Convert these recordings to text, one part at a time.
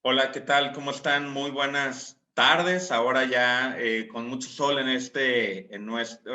Hola, ¿qué tal? ¿Cómo están? Muy buenas tardes. Ahora ya con mucho sol en nuestro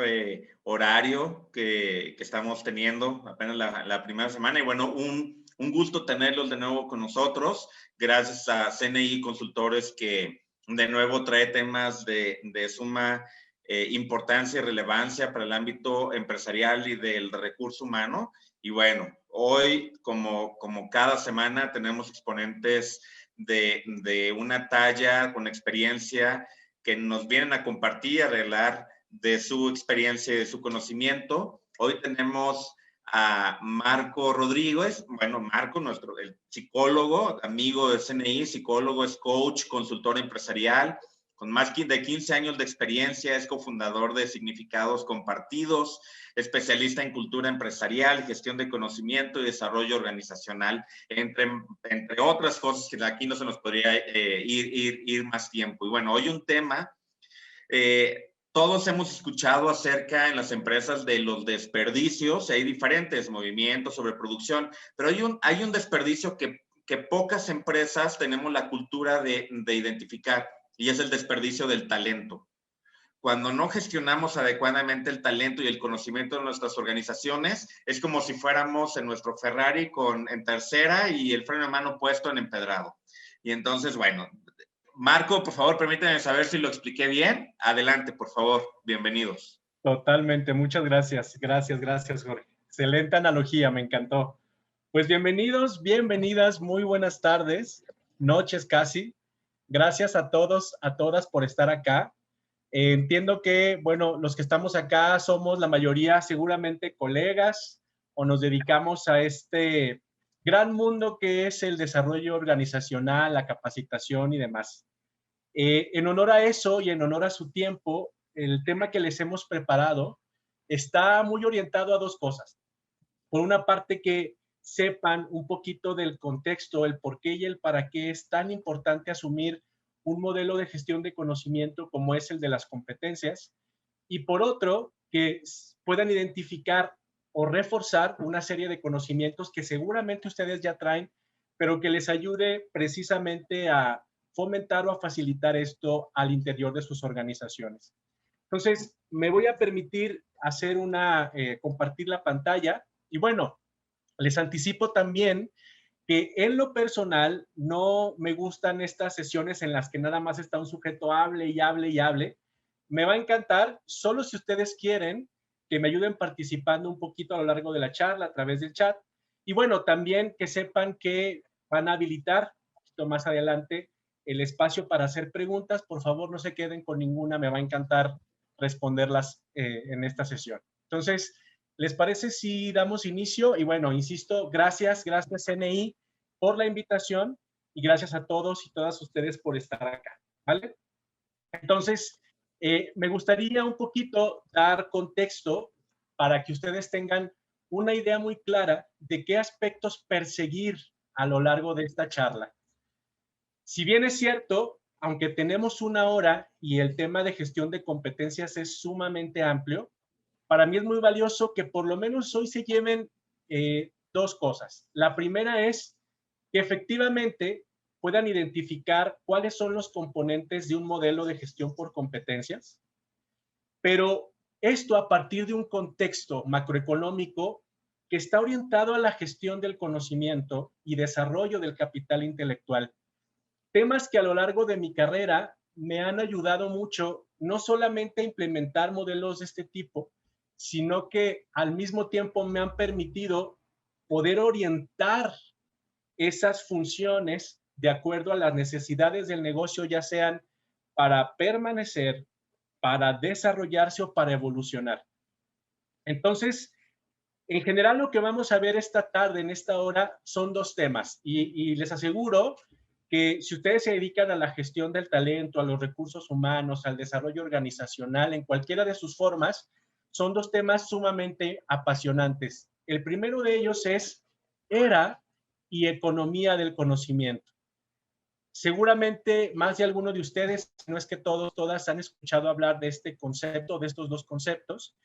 horario que estamos teniendo apenas la primera semana. Y bueno, un gusto tenerlos de nuevo con nosotros. Gracias a CNI Consultores que de nuevo trae temas de suma importancia y relevancia para el ámbito empresarial y del recurso humano. Y bueno, hoy, como cada semana, tenemos exponentes de una talla con experiencia que nos vienen a compartir y arreglar de su experiencia y de su conocimiento. Hoy tenemos a Marco Rodríguez. Bueno, Marco, el psicólogo, amigo de CNI, psicólogo, es coach, consultor empresarial, con más de 15 años de experiencia, es cofundador de Significados Compartidos, especialista en cultura empresarial, gestión de conocimiento y desarrollo organizacional, entre otras cosas que aquí no se nos podría ir más tiempo. Y bueno, hoy un tema, todos hemos escuchado acerca en las empresas de los desperdicios, hay diferentes movimientos sobre producción, pero hay un desperdicio que pocas empresas tenemos la cultura de identificar, y es el desperdicio del talento. Cuando no gestionamos adecuadamente el talento y el conocimiento de nuestras organizaciones, es como si fuéramos en nuestro Ferrari en tercera y el freno de mano puesto en empedrado. Y entonces, bueno, Marco, por favor, permíteme saber si lo expliqué bien. Adelante, por favor. Bienvenidos. Totalmente, muchas gracias. Gracias, Jorge. Excelente analogía, me encantó. Pues bienvenidos, bienvenidas, muy buenas tardes, noches casi. Gracias a todos, a todas por estar acá. Entiendo que, bueno, los que estamos acá somos la mayoría seguramente colegas o nos dedicamos a este gran mundo que es el desarrollo organizacional, la capacitación y demás. En honor a eso y en honor a su tiempo, el tema que les hemos preparado está muy orientado a dos cosas. Por una parte, que sepan un poquito del contexto, el por qué y el para qué es tan importante asumir un modelo de gestión de conocimiento como es el de las competencias. Y por otro, que puedan identificar o reforzar una serie de conocimientos que seguramente ustedes ya traen, pero que les ayude precisamente a fomentar o a facilitar esto al interior de sus organizaciones. Entonces, me voy a permitir compartir la pantalla y bueno, les anticipo también que en lo personal no me gustan estas sesiones en las que nada más está un sujeto hable y hable y hable. Me va a encantar, solo si ustedes quieren, que me ayuden participando un poquito a lo largo de la charla a través del chat. Y bueno, también que sepan que van a habilitar un poquito más adelante el espacio para hacer preguntas. Por favor, no se queden con ninguna, me va a encantar responderlas en esta sesión. Entonces, ¿les parece si damos inicio? Y bueno, insisto, gracias CNI por la invitación y gracias a todos y todas ustedes por estar acá, ¿vale? Entonces, me gustaría un poquito dar contexto para que ustedes tengan una idea muy clara de qué aspectos perseguir a lo largo de esta charla. Si bien es cierto, aunque tenemos una hora y el tema de gestión de competencias es sumamente amplio, para mí es muy valioso que por lo menos hoy se lleven dos cosas. La primera es que efectivamente puedan identificar cuáles son los componentes de un modelo de gestión por competencias, pero esto a partir de un contexto macroeconómico que está orientado a la gestión del conocimiento y desarrollo del capital intelectual. Temas que a lo largo de mi carrera me han ayudado mucho, no solamente a implementar modelos de este tipo, sino que al mismo tiempo me han permitido poder orientar esas funciones de acuerdo a las necesidades del negocio, ya sean para permanecer, para desarrollarse o para evolucionar. Entonces, en general lo que vamos a ver esta tarde, en esta hora, son dos temas y les aseguro que si ustedes se dedican a la gestión del talento, a los recursos humanos, al desarrollo organizacional, en cualquiera de sus formas, son dos temas sumamente apasionantes. El primero de ellos es era y economía del conocimiento. Seguramente más de alguno de ustedes, si no es que todos, todas han escuchado hablar de este concepto, de estos dos conceptos,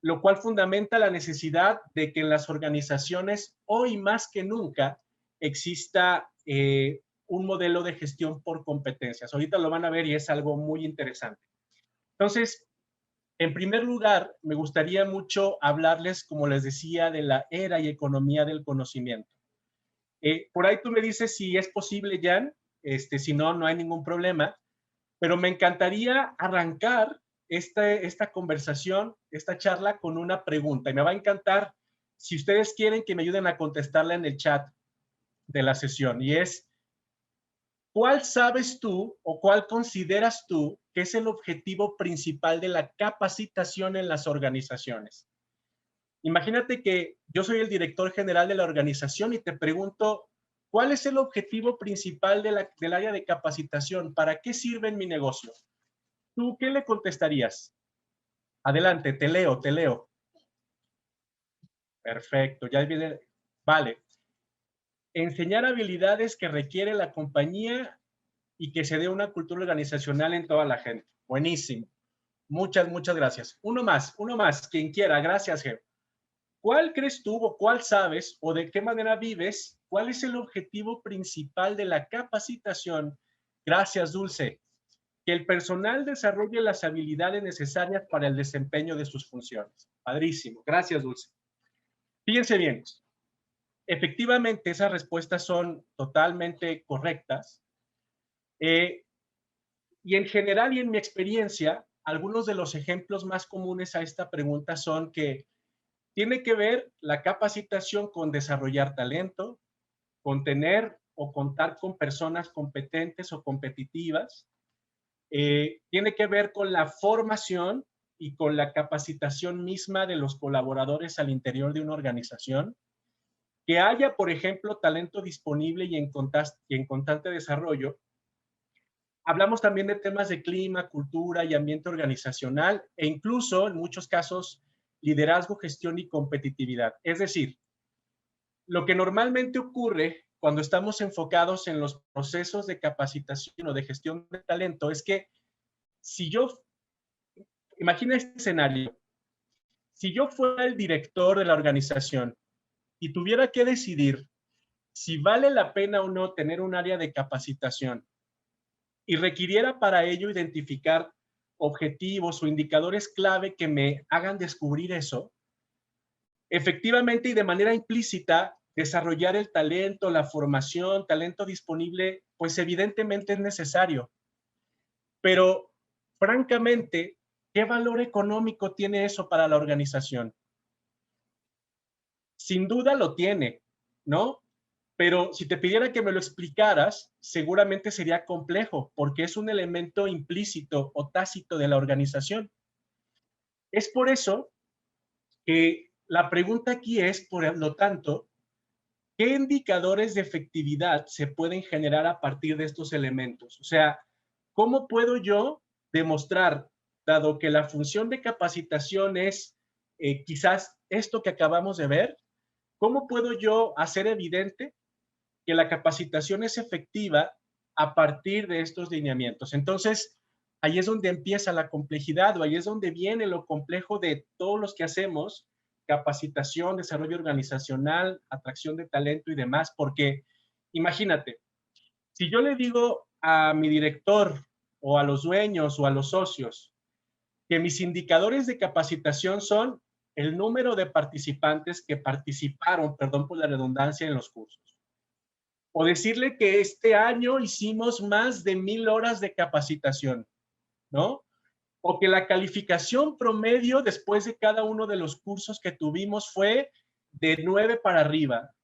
lo cual fundamenta la necesidad de que en las organizaciones, hoy más que nunca, exista un modelo de gestión por competencias. Ahorita lo van a ver y es algo muy interesante. Entonces, en primer lugar, me gustaría mucho hablarles, como les decía, de la era y economía del conocimiento. Por ahí tú me dices si es posible, Jan, si no, no hay ningún problema, pero me encantaría arrancar esta conversación, esta charla con una pregunta y me va a encantar si ustedes quieren que me ayuden a contestarla en el chat de la sesión y es, ¿cuál sabes tú o cuál consideras tú que es el objetivo principal de la capacitación en las organizaciones? Imagínate que yo soy el director general de la organización y te pregunto, ¿cuál es el objetivo principal del área de capacitación? ¿Para qué sirve en mi negocio? ¿Tú qué le contestarías? Adelante, te leo, te leo. Perfecto, ya viene. Vale. Enseñar habilidades que requiere la compañía y que se dé una cultura organizacional en toda la gente. Buenísimo. Muchas, muchas gracias. Uno más, quien quiera. Gracias, Geo. ¿Cuál crees tú o cuál sabes o de qué manera vives? ¿Cuál es el objetivo principal de la capacitación? Gracias, Dulce. Que el personal desarrolle las habilidades necesarias para el desempeño de sus funciones. Padrísimo. Gracias, Dulce. Fíjense bien. Efectivamente, esas respuestas son totalmente correctas. Y en general y en mi experiencia, algunos de los ejemplos más comunes a esta pregunta son que tiene que ver la capacitación con desarrollar talento, con tener o contar con personas competentes o competitivas. Tiene que ver con la formación y con la capacitación misma de los colaboradores al interior de una organización. Que haya, por ejemplo, talento disponible y en constante desarrollo. Hablamos también de temas de clima, cultura y ambiente organizacional e incluso, en muchos casos, liderazgo, gestión y competitividad. Es decir, lo que normalmente ocurre cuando estamos enfocados en los procesos de capacitación o de gestión de talento es que si yo, imagina este escenario, si yo fuera el director de la organización y tuviera que decidir si vale la pena o no tener un área de capacitación y requiriera para ello identificar objetivos o indicadores clave que me hagan descubrir eso, efectivamente y de manera implícita, desarrollar el talento, la formación, talento disponible, pues evidentemente es necesario. Pero, francamente, ¿qué valor económico tiene eso para la organización? Sin duda lo tiene, ¿no? Pero si te pidiera que me lo explicaras, seguramente sería complejo, porque es un elemento implícito o tácito de la organización. Es por eso que la pregunta aquí es, por lo tanto, ¿qué indicadores de efectividad se pueden generar a partir de estos elementos? O sea, ¿cómo puedo yo demostrar, dado que la función de capacitación es quizás esto que acabamos de ver, cómo puedo yo hacer evidente que la capacitación es efectiva a partir de estos lineamientos? Entonces, ahí es donde empieza la complejidad o ahí es donde viene lo complejo de todos los que hacemos capacitación, desarrollo organizacional, atracción de talento y demás, porque imagínate, si yo le digo a mi director o a los dueños o a los socios que mis indicadores de capacitación son el número de participantes que participaron, perdón por la redundancia, en los cursos, o decirle que este año hicimos más de 1000 horas de capacitación, ¿no? O que la calificación promedio después de cada uno de los cursos que tuvimos fue de 9 para arriba,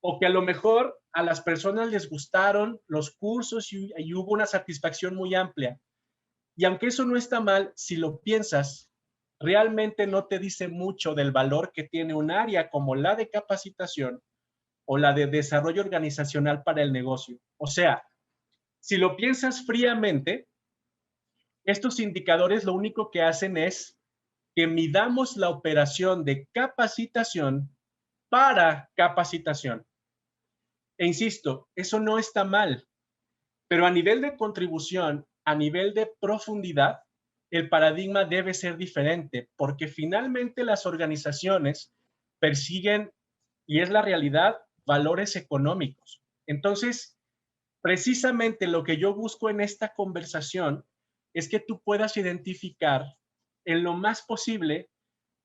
o que a lo mejor a las personas les gustaron los cursos y hubo una satisfacción muy amplia. Y aunque eso no está mal, si lo piensas, realmente no te dice mucho del valor que tiene un área como la de capacitación o la de desarrollo organizacional para el negocio. O sea, si lo piensas fríamente, estos indicadores lo único que hacen es que midamos la operación de capacitación para capacitación. E insisto, eso no está mal, pero a nivel de contribución, a nivel de profundidad, el paradigma debe ser diferente, porque finalmente las organizaciones persiguen, y es la realidad, valores económicos. Entonces, Precisamente lo que yo busco en esta conversación es que tú puedas identificar en lo más posible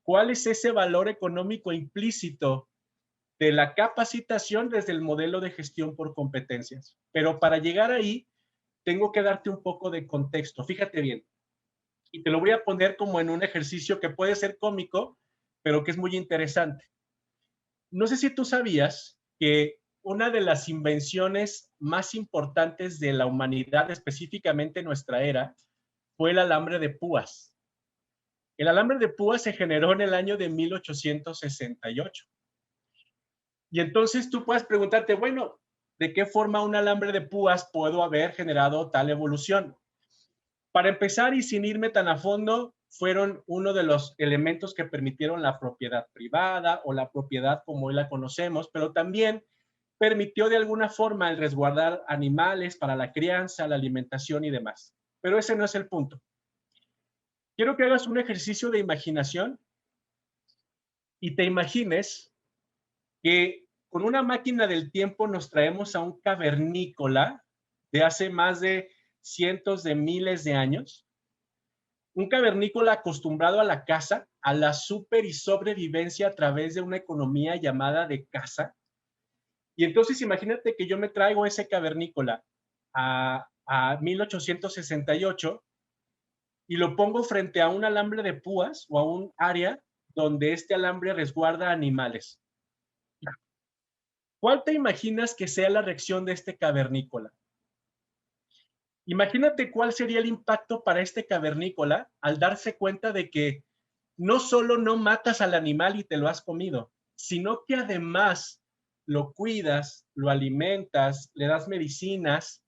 cuál es ese valor económico implícito de la capacitación desde el modelo de gestión por competencias. Pero para llegar ahí, tengo que darte un poco de contexto. Fíjate bien, y te lo voy a poner como en un ejercicio que puede ser cómico, pero que es muy interesante. No sé si tú sabías que una de las invenciones más importantes de la humanidad, específicamente en nuestra era, fue el alambre de púas. El alambre de púas se generó en el año de 1868. Y entonces tú puedes preguntarte, bueno, ¿de qué forma un alambre de púas pudo haber generado tal evolución? Para empezar, y sin irme tan a fondo, fueron uno de los elementos que permitieron la propiedad privada o la propiedad como hoy la conocemos, pero también permitió de alguna forma el resguardar animales para la crianza, la alimentación y demás. Pero ese no es el punto. Quiero que hagas un ejercicio de imaginación y te imagines que con una máquina del tiempo nos traemos a un cavernícola de hace más de cientos de miles de años, un cavernícola acostumbrado a la caza, a la super y sobrevivencia a través de una economía llamada de caza. Y entonces imagínate que yo me traigo ese cavernícola a 1868 y lo pongo frente a un alambre de púas o a un área donde este alambre resguarda animales. ¿Cuál te imaginas que sea la reacción de este cavernícola? Imagínate cuál sería el impacto para este cavernícola al darse cuenta de que no solo no matas al animal y te lo has comido, sino que además lo cuidas, lo alimentas, le das medicinas.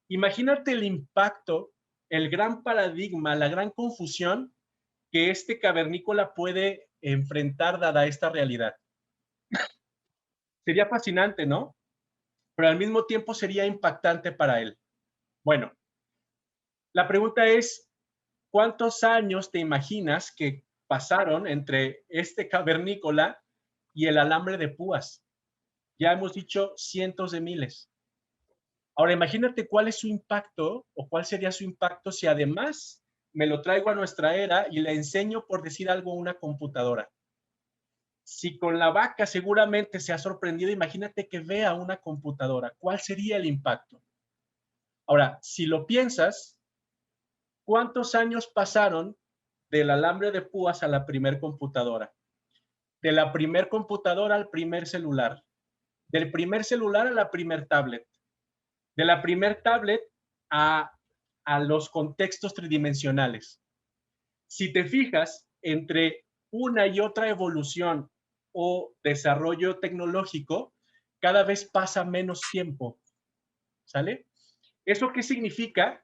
Imagínate el impacto, el gran paradigma, la gran confusión que este cavernícola puede enfrentar dada esta realidad. Sería fascinante, ¿no? Pero al mismo tiempo sería impactante para él. Bueno, la pregunta es, ¿cuántos años te imaginas que pasaron entre este cavernícola y el alambre de púas? Ya hemos dicho cientos de miles. Ahora imagínate cuál es su impacto o cuál sería su impacto si además me lo traigo a nuestra era y le enseño, por decir algo, una computadora. Si con la vaca seguramente se ha sorprendido, imagínate que vea una computadora. ¿Cuál sería el impacto? Ahora, si lo piensas, ¿cuántos años pasaron del alambre de púas a la primer computadora? De la primer computadora al primer celular. Del primer celular a la primer tablet. De la primer tablet a, a los contextos tridimensionales. Si te fijas, entre una y otra evolución o desarrollo tecnológico, cada vez pasa menos tiempo. ¿Sale? ¿Eso qué significa?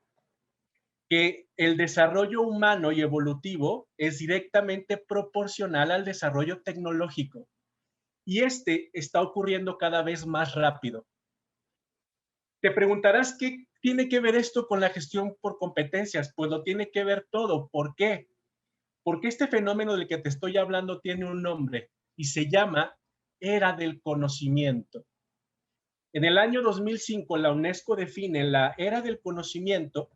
Que el desarrollo humano y evolutivo es directamente proporcional al desarrollo tecnológico. Y este está ocurriendo cada vez más rápido. Te preguntarás qué tiene que ver esto con la gestión por competencias. Pues lo tiene que ver todo. ¿Por qué? Porque este fenómeno del que te estoy hablando tiene un nombre y se llama era del conocimiento. En el año 2005, la UNESCO define la era del conocimiento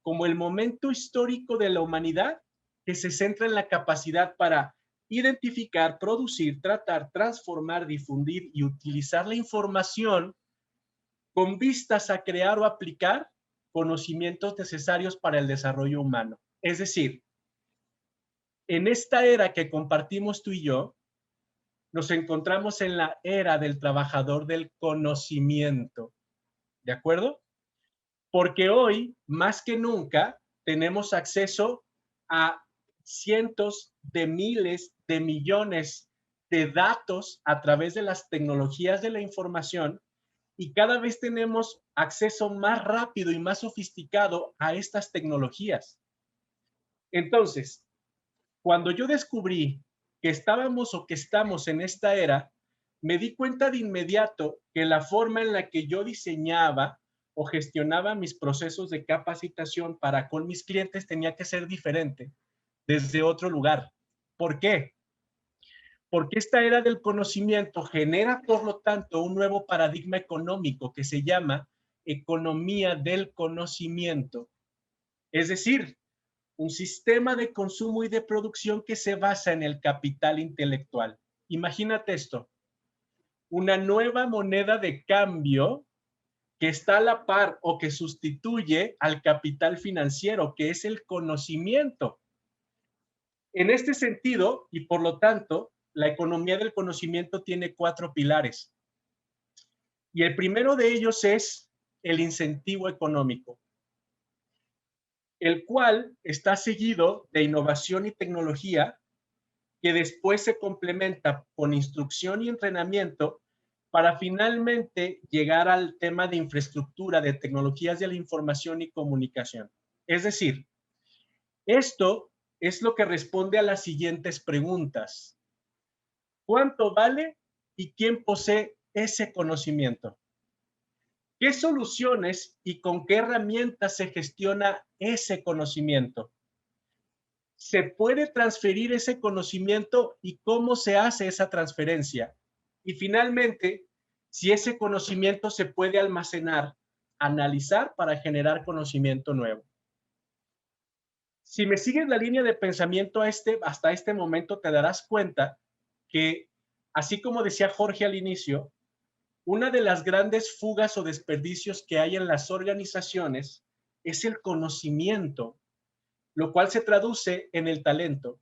como el momento histórico de la humanidad que se centra en la capacidad para identificar, producir, tratar, transformar, difundir y utilizar la información con vistas a crear o aplicar conocimientos necesarios para el desarrollo humano. Es decir, en esta era que compartimos tú y yo, nos encontramos en la era del trabajador del conocimiento. ¿De acuerdo? Porque hoy, más que nunca, tenemos acceso a cientos de miles de millones de datos a través de las tecnologías de la información y cada vez tenemos acceso más rápido y más sofisticado a estas tecnologías. Entonces, cuando yo descubrí que estábamos o que estamos en esta era, me di cuenta de inmediato que la forma en la que yo diseñaba o gestionaba mis procesos de capacitación para con mis clientes tenía que ser diferente desde otro lugar. ¿Por qué? Porque esta era del conocimiento genera, por lo tanto, un nuevo paradigma económico que se llama economía del conocimiento. Es decir, un sistema de consumo y de producción que se basa en el capital intelectual. Imagínate esto, una nueva moneda de cambio que está a la par o que sustituye al capital financiero, que es el conocimiento. En este sentido, y por lo tanto, la economía del conocimiento tiene 4 pilares. Y el primero de ellos es el incentivo económico, el cual está seguido de innovación y tecnología, que después se complementa con instrucción y entrenamiento para finalmente llegar al tema de infraestructura, de tecnologías de la información y comunicación. Es decir, esto es lo que responde a las siguientes preguntas. ¿Cuánto vale y quién posee ese conocimiento? ¿Qué soluciones y con qué herramientas se gestiona ese conocimiento? ¿Se puede transferir ese conocimiento y cómo se hace esa transferencia? Y finalmente, si ese conocimiento se puede almacenar, analizar para generar conocimiento nuevo. Si me sigues la línea de pensamiento hasta este momento, te darás cuenta que, así como decía Jorge al inicio, una de las grandes fugas o desperdicios que hay en las organizaciones es el conocimiento, lo cual se traduce en el talento.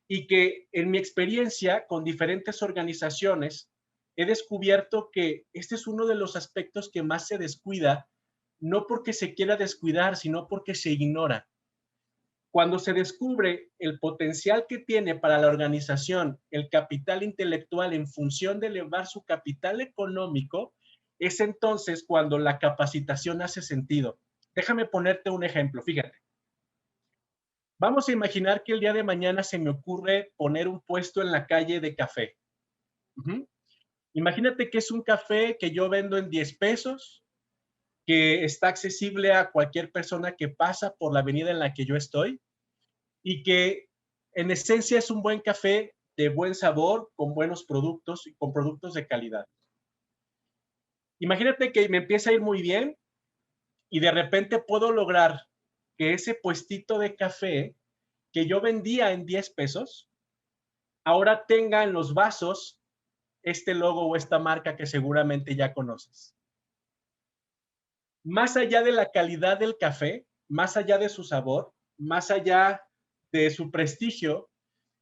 Y que en mi experiencia con diferentes organizaciones he descubierto que este es uno de los aspectos que más se descuida, no porque se quiera descuidar, sino porque se ignora. Cuando se descubre el potencial que tiene para la organización el capital intelectual en función de elevar su capital económico, es entonces cuando la capacitación hace sentido. Déjame ponerte un ejemplo, fíjate. Vamos a imaginar que el día de mañana se me ocurre poner un puesto en la calle de café. Imagínate que es un café que yo vendo en 10 pesos, que está accesible a cualquier persona que pasa por la avenida en la que yo estoy y que en esencia es un buen café de buen sabor, con buenos productos y con productos de calidad. Imagínate que me empieza a ir muy bien y de repente puedo lograr que ese puestito de café que yo vendía en 10 pesos, ahora tenga en los vasos este logo o esta marca que seguramente ya conoces. Más allá de la calidad del café, más allá de su sabor, más allá de su prestigio,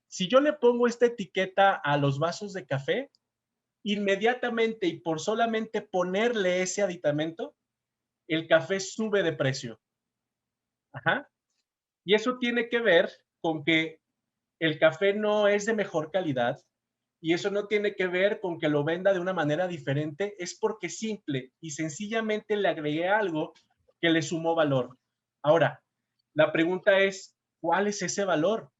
si yo le pongo esta etiqueta a los vasos de café, inmediatamente y por solamente ponerle ese aditamento, el café sube de precio. Ajá. Y eso tiene que ver con que el café no es de mejor calidad y eso no tiene que ver con que lo venda de una manera diferente, es porque simple y sencillamente le agregué algo que le sumó valor. Ahora, la pregunta es, ¿cuál es ese valor?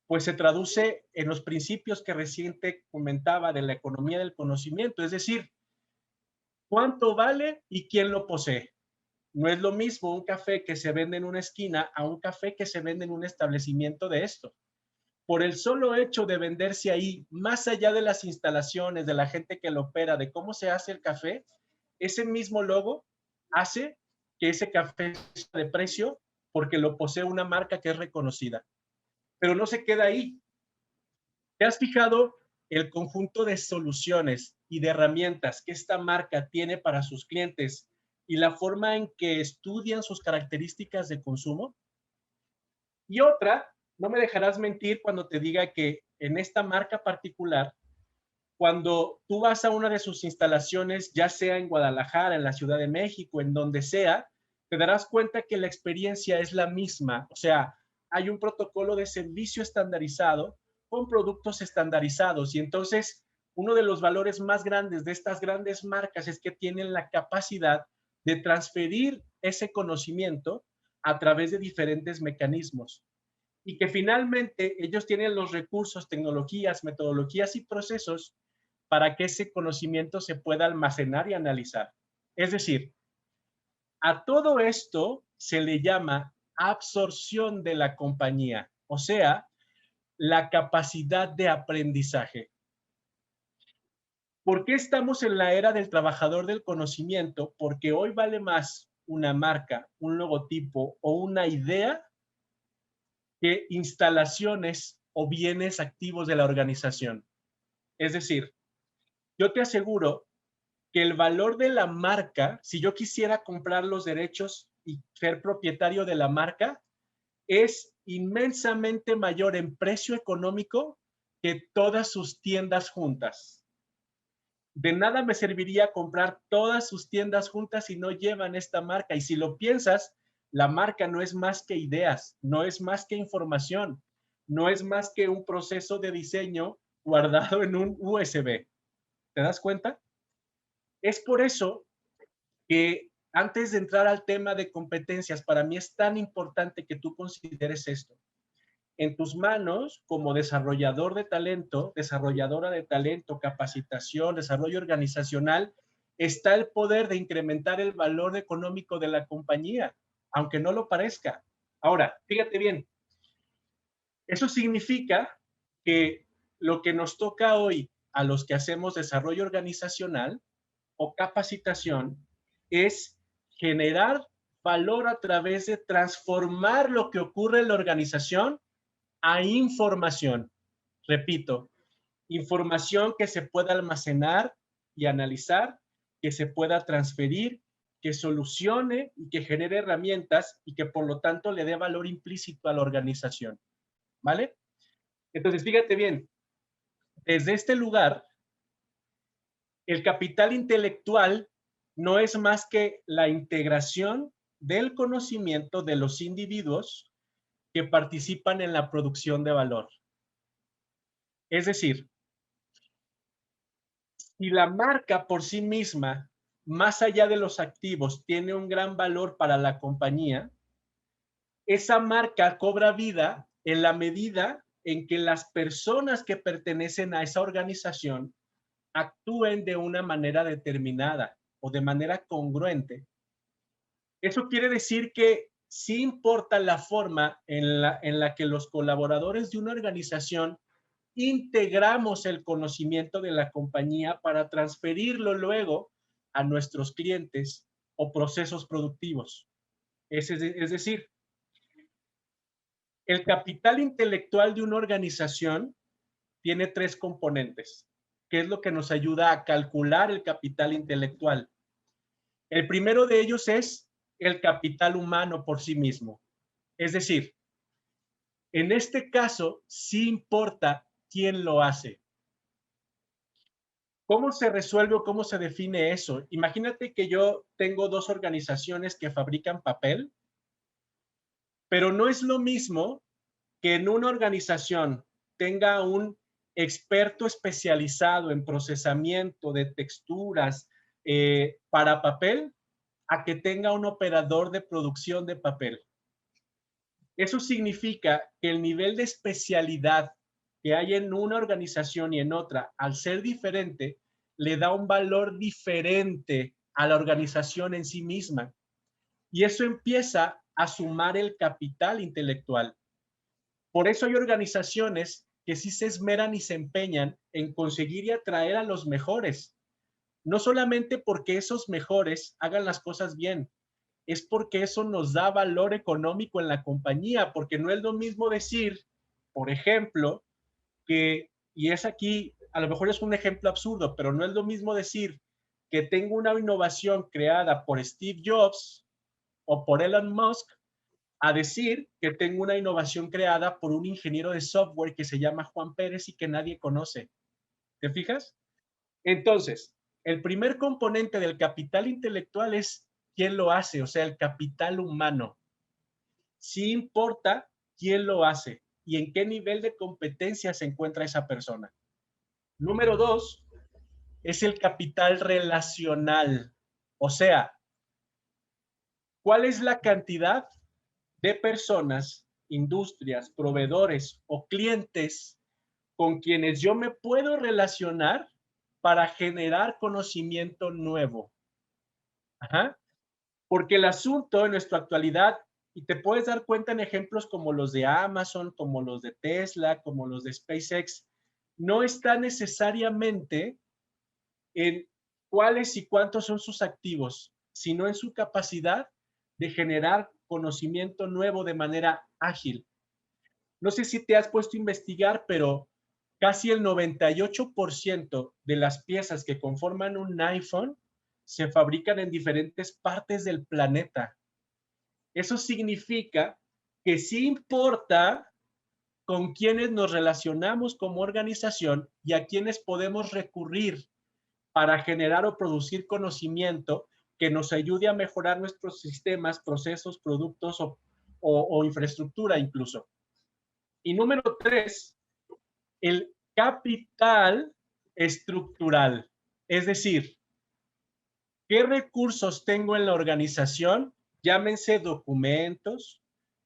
Pues se traduce en los principios que recién te comentaba de la economía del conocimiento, es decir, ¿cuánto vale y quién lo posee? No es lo mismo un café que se vende en una esquina a un café que se vende en un establecimiento de esto. Por el solo hecho de venderse ahí, más allá de las instalaciones, de la gente que lo opera, de cómo se hace el café, ese mismo logo hace que ese café sea de precio porque lo posee una marca que es reconocida. Pero no se queda ahí. ¿Te has fijado el conjunto de soluciones y de herramientas que esta marca tiene para sus clientes y la forma en que estudian sus características de consumo? Y otra, no me dejarás mentir cuando te diga que en esta marca particular, cuando tú vas a una de sus instalaciones, ya sea en Guadalajara, en la Ciudad de México, en donde sea, te darás cuenta que la experiencia es la misma. O sea, hay un protocolo de servicio estandarizado con productos estandarizados. Y entonces, uno de los valores más grandes de estas grandes marcas es que tienen la capacidad de transferir ese conocimiento a través de diferentes mecanismos y que finalmente ellos tienen los recursos, tecnologías, metodologías y procesos para que ese conocimiento se pueda almacenar y analizar. Es decir, a todo esto se le llama absorción de la compañía, o sea, la capacidad de aprendizaje. ¿Por qué estamos en la era del trabajador del conocimiento? Porque hoy vale más una marca, un logotipo o una idea que instalaciones o bienes activos de la organización. Es decir, yo te aseguro que el valor de la marca, si yo quisiera comprar los derechos y ser propietario de la marca, es inmensamente mayor en precio económico que todas sus tiendas juntas. De nada me serviría comprar todas sus tiendas juntas si no llevan esta marca. Y si lo piensas, la marca no es más que ideas, no es más que información, no es más que un proceso de diseño guardado en un USB. ¿Te das cuenta? Es por eso que antes de entrar al tema de competencias, para mí es tan importante que tú consideres esto. En tus manos, como desarrollador de talento, desarrolladora de talento, capacitación, desarrollo organizacional, está el poder de incrementar el valor económico de la compañía, aunque no lo parezca. Ahora, fíjate bien, eso significa que lo que nos toca hoy a los que hacemos desarrollo organizacional o capacitación es generar valor a través de transformar lo que ocurre en la organización a información. Repito, información que se pueda almacenar y analizar, que se pueda transferir, que solucione y que genere herramientas y que por lo tanto le dé valor implícito a la organización. ¿Vale? Entonces, fíjate bien, desde este lugar, el capital intelectual no es más que la integración del conocimiento de los individuos que participan en la producción de valor. Es decir, si la marca por sí misma, más allá de los activos, tiene un gran valor para la compañía, esa marca cobra vida en la medida en que las personas que pertenecen a esa organización actúen de una manera determinada o de manera congruente. Eso quiere decir que sí importa la forma en la que los colaboradores de una organización integramos el conocimiento de la compañía para transferirlo luego a nuestros clientes o procesos productivos. Es decir, el capital intelectual de una organización tiene tres componentes, que es lo que nos ayuda a calcular el capital intelectual. El primero de ellos es el capital humano por sí mismo. Es decir, en este caso, sí importa quién lo hace. ¿Cómo se resuelve o cómo se define eso? Imagínate que yo tengo dos organizaciones que fabrican papel, pero no es lo mismo que en una organización tenga un experto especializado en procesamiento de texturas para papel a que tenga un operador de producción de papel. Eso significa que el nivel de especialidad que hay en una organización y en otra, al ser diferente, le da un valor diferente a la organización en sí misma. Y eso empieza a sumar el capital intelectual. Por eso hay organizaciones que sí se esmeran y se empeñan en conseguir y atraer a los mejores. No solamente porque esos mejores hagan las cosas bien, es porque eso nos da valor económico en la compañía, porque no es lo mismo decir, por ejemplo, que, y es aquí, a lo mejor es un ejemplo absurdo, pero no es lo mismo decir que tengo una innovación creada por Steve Jobs o por Elon Musk, a decir que tengo una innovación creada por un ingeniero de software que se llama Juan Pérez y que nadie conoce. ¿Te fijas? Entonces, el primer componente del capital intelectual es quién lo hace, o sea, el capital humano. Sí importa quién lo hace y en qué nivel de competencia se encuentra esa persona. Número dos, es el capital relacional. O sea, ¿cuál es la cantidad de personas, industrias, proveedores o clientes con quienes yo me puedo relacionar para generar conocimiento nuevo? Ajá. Porque el asunto en nuestra actualidad, y te puedes dar cuenta en ejemplos como los de Amazon, como los de Tesla, como los de SpaceX, no está necesariamente en cuáles y cuántos son sus activos, sino en su capacidad de generar conocimiento nuevo de manera ágil. No sé si te has puesto a investigar, pero casi el 98% de las piezas que conforman un iPhone se fabrican en diferentes partes del planeta. Eso significa que sí importa con quienes nos relacionamos como organización y a quienes podemos recurrir para generar o producir conocimiento que nos ayude a mejorar nuestros sistemas, procesos, productos o infraestructura incluso. Y número 3, el capital estructural. Es decir, ¿qué recursos tengo en la organización? Llámense documentos,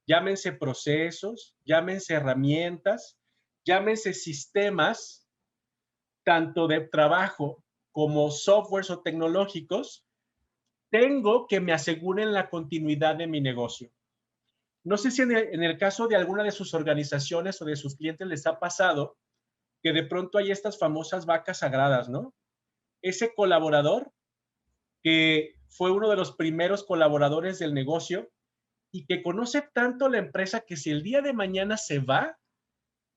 llámense procesos, llámense herramientas, llámense sistemas, tanto de trabajo como softwares o tecnológicos, tengo que me aseguren la continuidad de mi negocio. No sé si en el caso de alguna de sus organizaciones o de sus clientes les ha pasado que de pronto hay estas famosas vacas sagradas, ¿no? Ese colaborador que fue uno de los primeros colaboradores del negocio y que conoce tanto la empresa que si el día de mañana se va,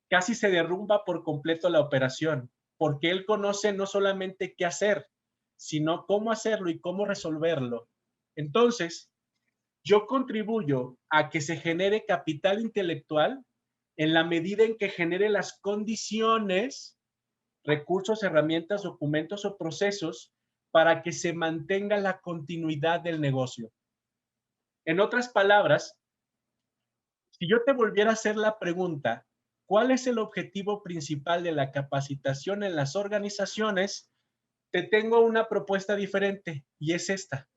casi se derrumba por completo la operación, porque él conoce no solamente qué hacer, sino cómo hacerlo y cómo resolverlo. Entonces, yo contribuyo a que se genere capital intelectual en la medida en que genere las condiciones, recursos, herramientas, documentos o procesos para que se mantenga la continuidad del negocio. En otras palabras, si yo te volviera a hacer la pregunta, ¿cuál es el objetivo principal de la capacitación en las organizaciones? Te tengo una propuesta diferente y es esta.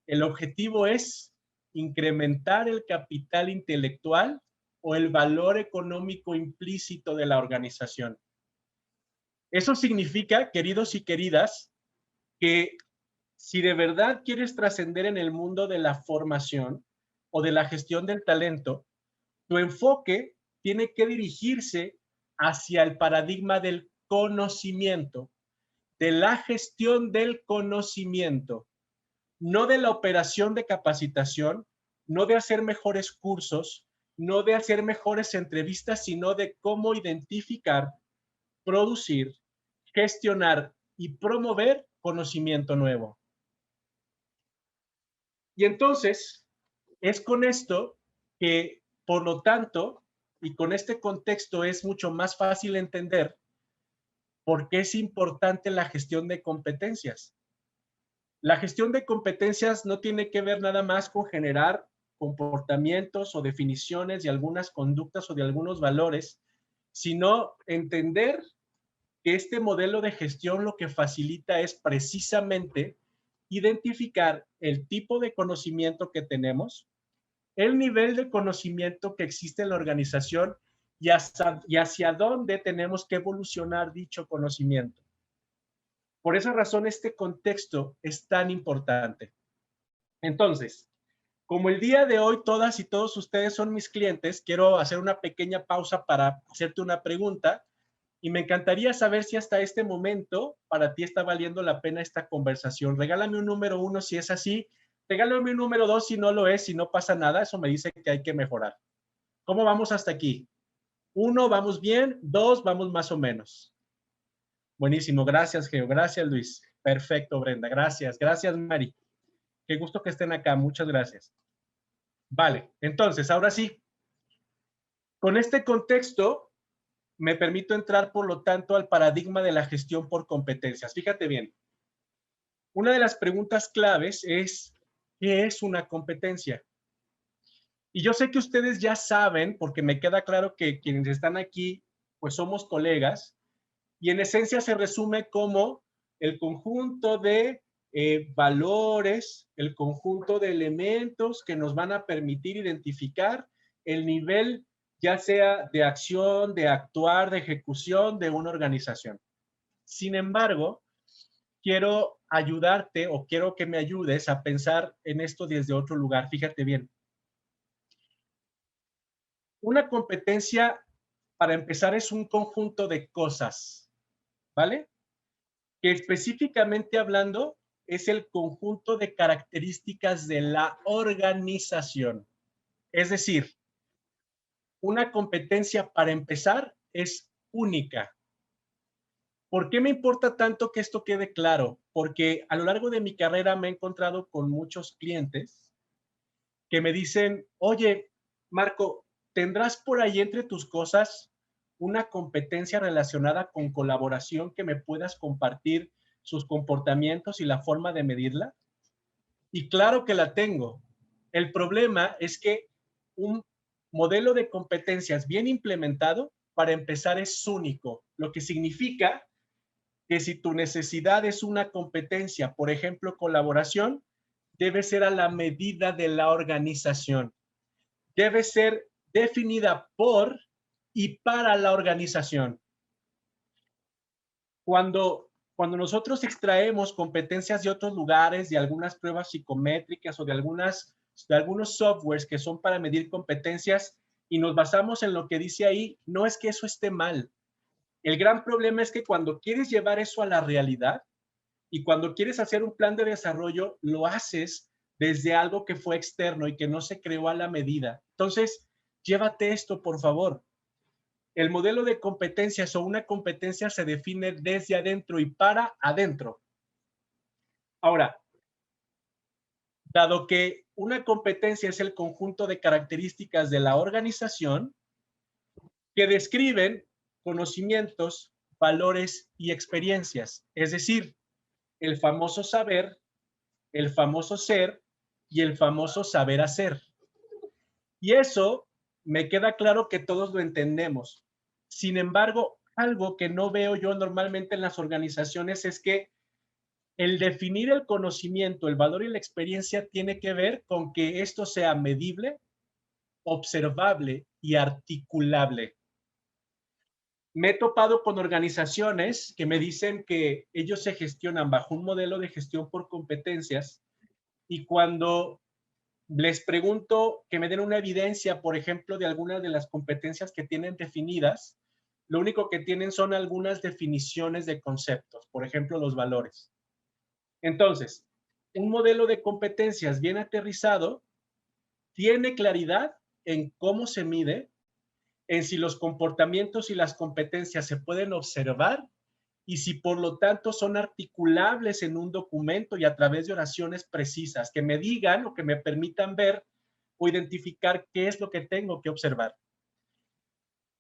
El objetivo es incrementar el capital intelectual o el valor económico implícito de la organización. Eso significa, queridos y queridas, que si de verdad quieres trascender en el mundo de la formación o de la gestión del talento, tu enfoque tiene que dirigirse hacia el paradigma del conocimiento, de la gestión del conocimiento, no de la operación de capacitación, no de hacer mejores cursos, no de hacer mejores entrevistas, sino de cómo identificar, producir, gestionar y promover conocimiento nuevo. Y entonces, es con esto que, por lo tanto, y con este contexto es mucho más fácil entender por qué es importante la gestión de competencias. La gestión de competencias no tiene que ver nada más con generar comportamientos o definiciones de algunas conductas o de algunos valores, sino entender que este modelo de gestión lo que facilita es precisamente identificar el tipo de conocimiento que tenemos, el nivel de conocimiento que existe en la organización y hacia dónde tenemos que evolucionar dicho conocimiento. Por esa razón, este contexto es tan importante. Entonces, como el día de hoy todas y todos ustedes son mis clientes, quiero hacer una pequeña pausa para hacerte una pregunta y me encantaría saber si hasta este momento para ti está valiendo la pena esta conversación. Regálame un número 1 si es así, regálame un número 2 si no lo es, si no pasa nada, eso me dice que hay que mejorar. ¿Cómo vamos hasta aquí? 1, vamos bien, 2, vamos más o menos. Buenísimo, gracias Geo, gracias Luis. Perfecto, Brenda, gracias, gracias Mari. Qué gusto que estén acá, muchas gracias. Vale, entonces, ahora sí, con este contexto me permito entrar, por lo tanto, al paradigma de la gestión por competencias. Fíjate bien, una de las preguntas claves es, ¿qué es una competencia? Y yo sé que ustedes ya saben, porque me queda claro que quienes están aquí, pues somos colegas, y en esencia se resume como el conjunto de valores, el conjunto de elementos que nos van a permitir identificar el nivel, ya sea de acción, de actuar, de ejecución de una organización. Sin embargo, quiero ayudarte o quiero que me ayudes a pensar en esto desde otro lugar. Fíjate bien. Una competencia, para empezar, es un conjunto de cosas, ¿vale? que específicamente hablando es el conjunto de características de la organización. Es decir, una competencia para empezar es única. ¿Por qué me importa tanto que esto quede claro? Porque a lo largo de mi carrera me he encontrado con muchos clientes que me dicen, oye, Marco, ¿tendrás por ahí entre tus cosas una competencia relacionada con colaboración que me puedas compartir sus comportamientos y la forma de medirla? Y claro que la tengo. El problema es que un modelo de competencias bien implementado, para empezar, es único, lo que significa que si tu necesidad es una competencia, por ejemplo, colaboración, debe ser a la medida de la organización. Debe ser definida por y para la organización. Cuando nosotros extraemos competencias de otros lugares, de algunas pruebas psicométricas o de algunos softwares que son para medir competencias y nos basamos en lo que dice ahí, no es que eso esté mal. El gran problema es que cuando quieres llevar eso a la realidad y cuando quieres hacer un plan de desarrollo, lo haces desde algo que fue externo y que no se creó a la medida. Entonces, llévate esto, por favor. El modelo de competencias o una competencia se define desde adentro y para adentro. Ahora, dado que una competencia es el conjunto de características de la organización que describen conocimientos, valores y experiencias, es decir, el famoso saber, el famoso ser y el famoso saber hacer. Y eso me queda claro que todos lo entendemos. Sin embargo, algo que no veo yo normalmente en las organizaciones es que el definir el conocimiento, el valor y la experiencia tiene que ver con que esto sea medible, observable y articulable. Me he topado con organizaciones que me dicen que ellos se gestionan bajo un modelo de gestión por competencias y cuando les pregunto que me den una evidencia, por ejemplo, de algunas de las competencias que tienen definidas, lo único que tienen son algunas definiciones de conceptos, por ejemplo, los valores. Entonces, un modelo de competencias bien aterrizado tiene claridad en cómo se mide, en si los comportamientos y las competencias se pueden observar y si por lo tanto son articulables en un documento y a través de oraciones precisas que me digan o que me permitan ver o identificar qué es lo que tengo que observar.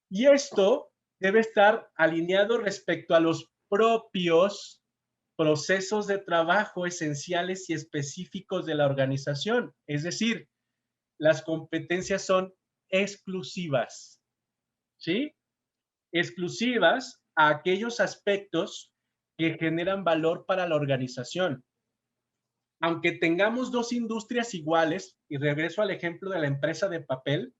Y esto debe estar alineado respecto a los propios procesos de trabajo esenciales y específicos de la organización. Es decir, las competencias son exclusivas, ¿sí? Exclusivas a aquellos aspectos que generan valor para la organización. Aunque tengamos dos industrias iguales, y regreso al ejemplo de la empresa de papel,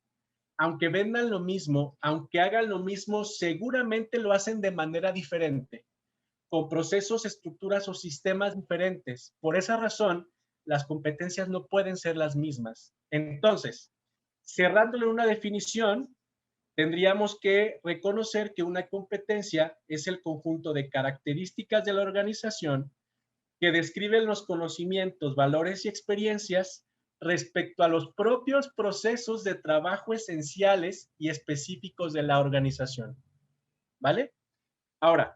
aunque vendan lo mismo, aunque hagan lo mismo, seguramente lo hacen de manera diferente, con procesos, estructuras o sistemas diferentes. Por esa razón, las competencias no pueden ser las mismas. Entonces, cerrándole una definición, tendríamos que reconocer que una competencia es el conjunto de características de la organización que describen los conocimientos, valores y experiencias respecto a los propios procesos de trabajo esenciales y específicos de la organización. ¿Vale? Ahora,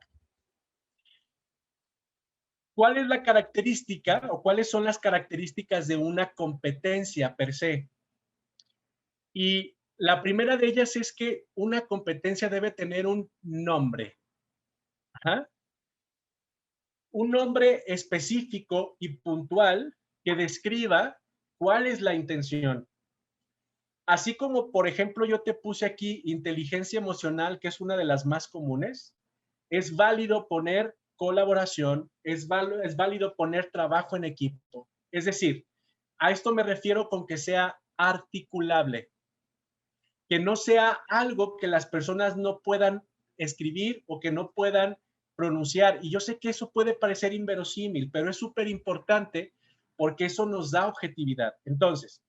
¿cuál es la característica o cuáles son las características de una competencia per se? Y la primera de ellas es que una competencia debe tener un nombre. Ajá. Un nombre específico y puntual que describa cuál es la intención. Así como, por ejemplo, yo te puse aquí inteligencia emocional, que es una de las más comunes, es válido poner colaboración, es válido poner trabajo en equipo. Es decir, a esto me refiero con que sea articulable, que no sea algo que las personas no puedan escribir o que no puedan pronunciar. Y yo sé que eso puede parecer inverosímil, pero es súper importante porque eso nos da objetividad. Entonces,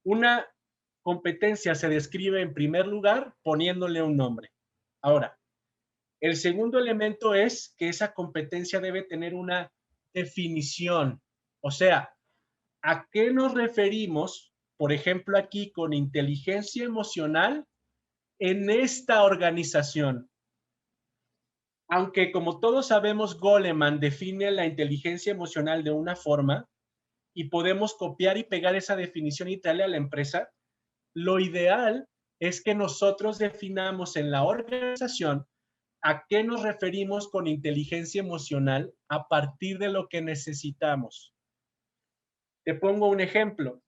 una competencia se describe en primer lugar poniéndole un nombre. Ahora, El segundo elemento es que esa competencia debe tener una definición. O sea, ¿a qué nos referimos, por ejemplo, aquí con inteligencia emocional en esta organización? Aunque como todos sabemos, Goleman define la inteligencia emocional de una forma y podemos copiar y pegar esa definición y traerle a la empresa, lo ideal es que nosotros definamos en la organización a qué nos referimos con inteligencia emocional a partir de lo que necesitamos. Te pongo un ejemplo.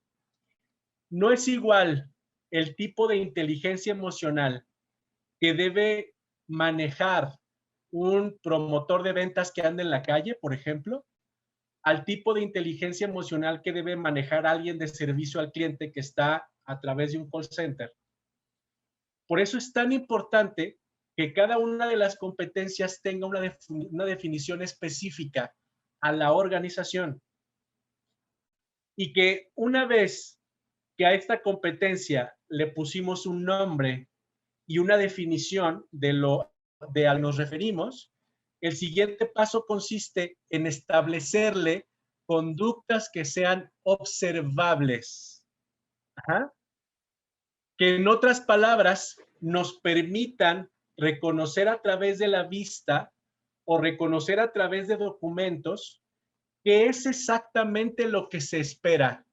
No es igual el tipo de inteligencia emocional que debe manejar un promotor de ventas que anda en la calle, por ejemplo, al tipo de inteligencia emocional que debe manejar alguien de servicio al cliente que está a través de un call center. Por eso es tan importante que cada una de las competencias tenga una definición específica a la organización y que una vez que a esta competencia le pusimos un nombre y una definición de a nos referimos, el siguiente paso consiste en establecerle conductas que sean observables. Ajá. Que en otras palabras nos permitan reconocer a través de la vista o reconocer a través de documentos qué es exactamente lo que se espera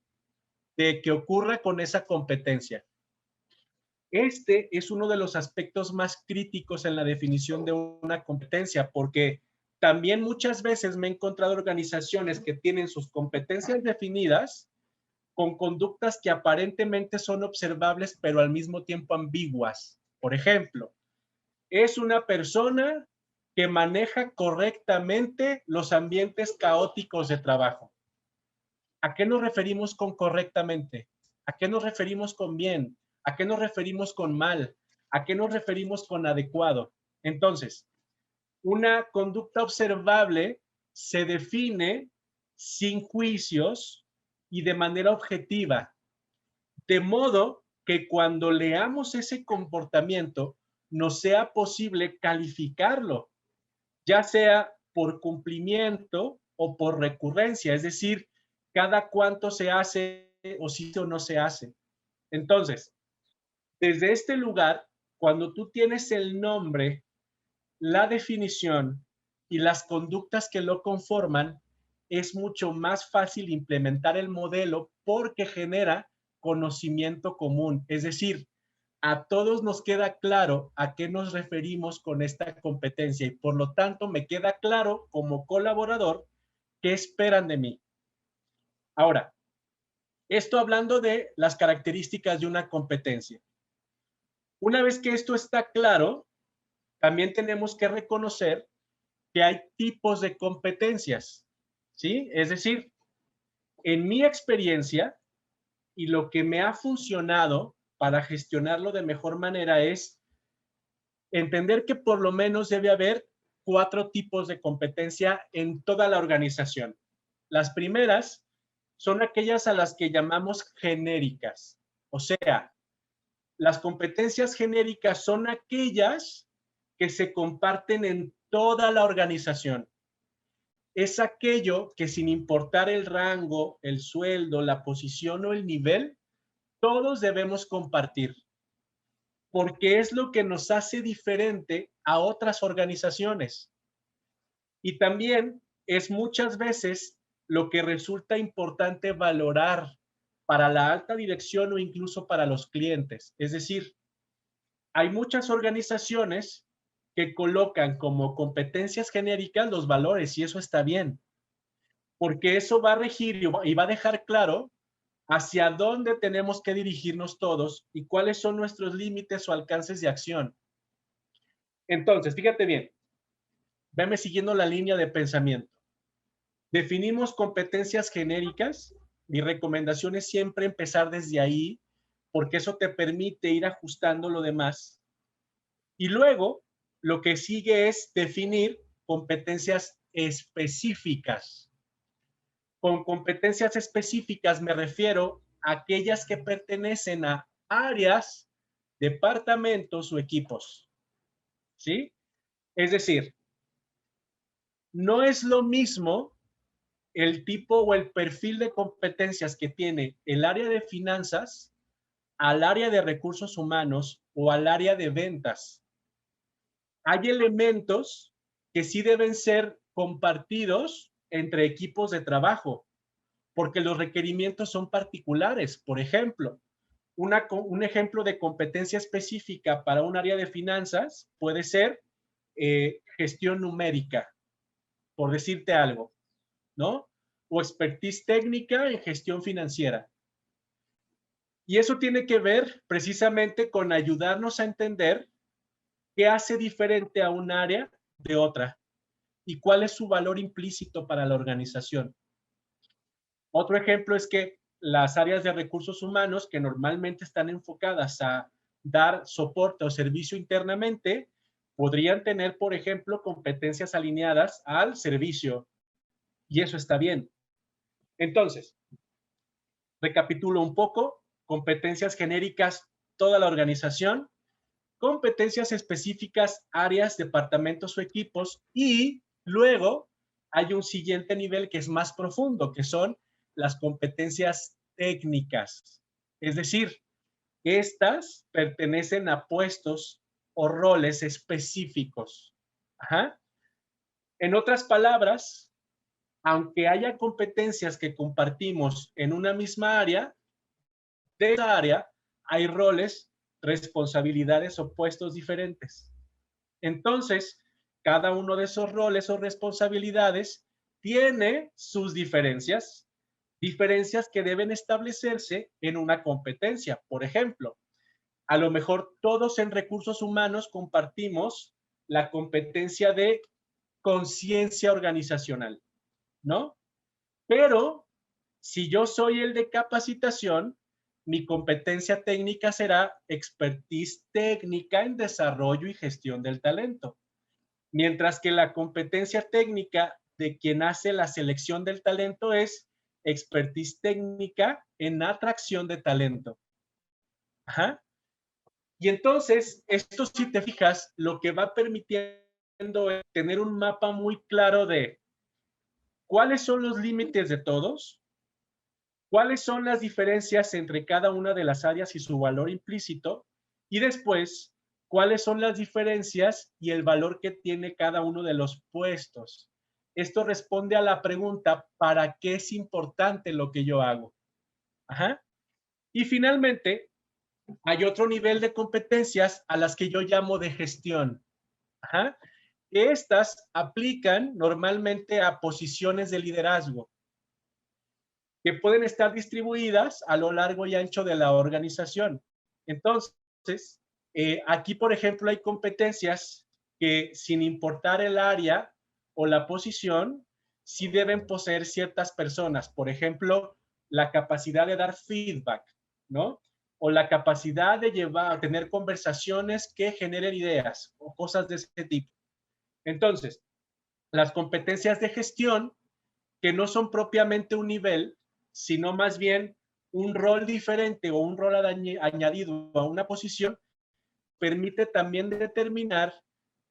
de que ocurra con esa competencia. Este es uno de los aspectos más críticos en la definición de una competencia, porque también muchas veces me he encontrado organizaciones que tienen sus competencias definidas con conductas que aparentemente son observables, pero al mismo tiempo ambiguas. Por ejemplo, es una persona que maneja correctamente los ambientes caóticos de trabajo. ¿A qué nos referimos con correctamente? ¿A qué nos referimos con bien? ¿A qué nos referimos con mal? ¿A qué nos referimos con adecuado? Entonces, una conducta observable se define sin juicios y de manera objetiva, de modo que cuando leamos ese comportamiento nos sea posible calificarlo, ya sea por cumplimiento o por recurrencia, es decir, cada cuánto se hace o si o no se hace. Entonces, desde este lugar, cuando tú tienes el nombre, la definición y las conductas que lo conforman, es mucho más fácil implementar el modelo porque genera conocimiento común. Es decir, a todos nos queda claro a qué nos referimos con esta competencia y por lo tanto me queda claro como colaborador qué esperan de mí. Ahora, esto hablando de las características de una competencia. Una vez que esto está claro, también tenemos que reconocer que hay tipos de competencias, ¿sí? Es decir, en mi experiencia y lo que me ha funcionado para gestionarlo de mejor manera es entender que por lo menos debe haber 4 tipos de competencia en toda la organización. Las primeras son aquellas a las que llamamos genéricas. O sea, las competencias genéricas son aquellas que se comparten en toda la organización. Es aquello que sin importar el rango, el sueldo, la posición o el nivel, todos debemos compartir, porque es lo que nos hace diferente a otras organizaciones. Y también es muchas veces lo que resulta importante valorar para la alta dirección o incluso para los clientes. Es decir, hay muchas organizaciones que colocan como competencias genéricas los valores y eso está bien, porque eso va a regir y va a dejar claro hacia dónde tenemos que dirigirnos todos y cuáles son nuestros límites o alcances de acción. Entonces, fíjate bien, veme siguiendo la línea de pensamiento. Definimos competencias genéricas. Mi recomendación es siempre empezar desde ahí, porque eso te permite ir ajustando lo demás. Y luego, lo que sigue es definir competencias específicas. Con competencias específicas me refiero a aquellas que pertenecen a áreas, departamentos o equipos. ¿Sí? Es decir, no es lo mismo el tipo o el perfil de competencias que tiene el área de finanzas al área de recursos humanos o al área de ventas. Hay elementos que sí deben ser compartidos entre equipos de trabajo, porque los requerimientos son particulares. Por ejemplo, un ejemplo de competencia específica para un área de finanzas puede ser gestión numérica, por decirte algo, ¿no? O expertise técnica en gestión financiera. Y eso tiene que ver precisamente con ayudarnos a entender qué hace diferente a un área de otra y cuál es su valor implícito para la organización. Otro ejemplo es que las áreas de recursos humanos que normalmente están enfocadas a dar soporte o servicio internamente, podrían tener, por ejemplo, competencias alineadas al servicio. Y eso está bien. Entonces, recapitulo un poco, competencias genéricas, toda la organización, competencias específicas, áreas, departamentos o equipos, y luego hay un siguiente nivel que es más profundo, que son las competencias técnicas. Es decir, estas pertenecen a puestos o roles específicos. Ajá. En otras palabras, aunque haya competencias que compartimos en una misma área, de esa área hay roles, responsabilidades o puestos diferentes. Entonces, cada uno de esos roles o responsabilidades tiene sus diferencias, diferencias que deben establecerse en una competencia. Por ejemplo, a lo mejor todos en recursos humanos compartimos la competencia de conciencia organizacional, ¿no? Pero si yo soy el de capacitación, mi competencia técnica será expertise técnica en desarrollo y gestión del talento. Mientras que la competencia técnica de quien hace la selección del talento es expertise técnica en atracción de talento. Ajá. Y entonces, esto si te fijas, lo que va permitiendo es tener un mapa muy claro de cuáles son los límites de todos, cuáles son las diferencias entre cada una de las áreas y su valor implícito, y después, cuáles son las diferencias y el valor que tiene cada uno de los puestos. Esto responde a la pregunta, ¿para qué es importante lo que yo hago? Ajá. Y finalmente, hay otro nivel de competencias a las que yo llamo de gestión. Ajá. Estas aplican normalmente a posiciones de liderazgo que pueden estar distribuidas a lo largo y ancho de la organización. Entonces, aquí, por ejemplo, hay competencias que, sin importar el área o la posición, sí deben poseer ciertas personas. Por ejemplo, la capacidad de dar feedback, ¿no? O la capacidad de tener conversaciones que generen ideas o cosas de ese tipo. Entonces, las competencias de gestión, que no son propiamente un nivel, sino más bien un rol diferente o un rol añadido a una posición, permite también determinar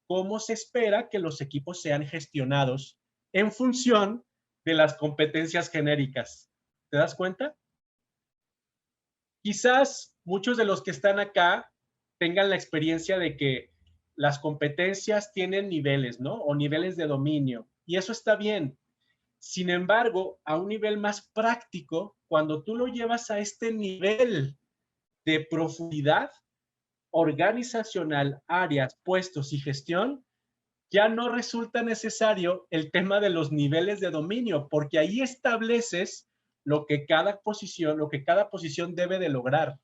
cómo se espera que los equipos sean gestionados en función de las competencias genéricas. ¿Te das cuenta? Quizás muchos de los que están acá tengan la experiencia de que las competencias tienen niveles, ¿no? O niveles de dominio. Y eso está bien. Sin embargo, a un nivel más práctico, cuando tú lo llevas a este nivel de profundidad organizacional, áreas, puestos y gestión, ya no resulta necesario el tema de los niveles de dominio, porque ahí estableces lo que cada posición debe de lograr.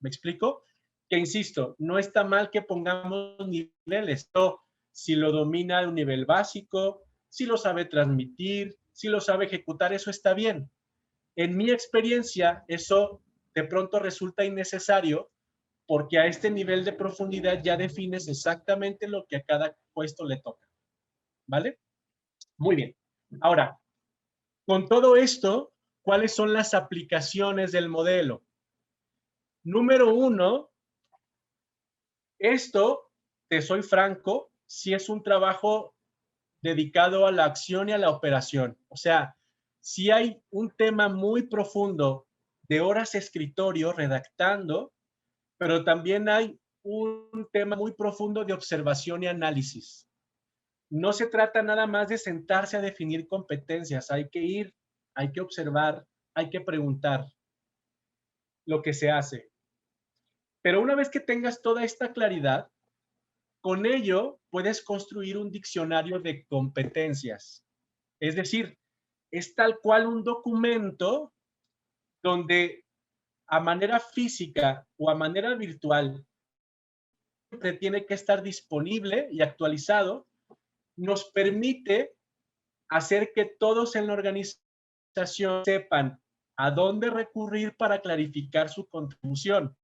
¿Me explico? Que insisto, no está mal que pongamos niveles. No, si lo domina a un nivel básico, si lo sabe transmitir, si lo sabe ejecutar, eso está bien. En mi experiencia, eso de pronto resulta innecesario porque a este nivel de profundidad ya defines exactamente lo que a cada puesto le toca. ¿Vale? Muy bien. Ahora, con todo esto, ¿cuáles son las aplicaciones del modelo? Número uno, esto, te soy franco, si es un trabajo dedicado a la acción y a la operación. O sea, si hay un tema muy profundo de horas de escritorio redactando, pero también hay un tema muy profundo de observación y análisis. No se trata nada más de sentarse a definir competencias, hay que ir, hay que observar, hay que preguntar lo que se hace. Pero una vez que tengas toda esta claridad, con ello puedes construir un diccionario de competencias. Es decir, es tal cual un documento donde a manera física o a manera virtual siempre tiene que estar disponible y actualizado, nos permite hacer que todos en la organización sepan a dónde recurrir para clarificar su contribución.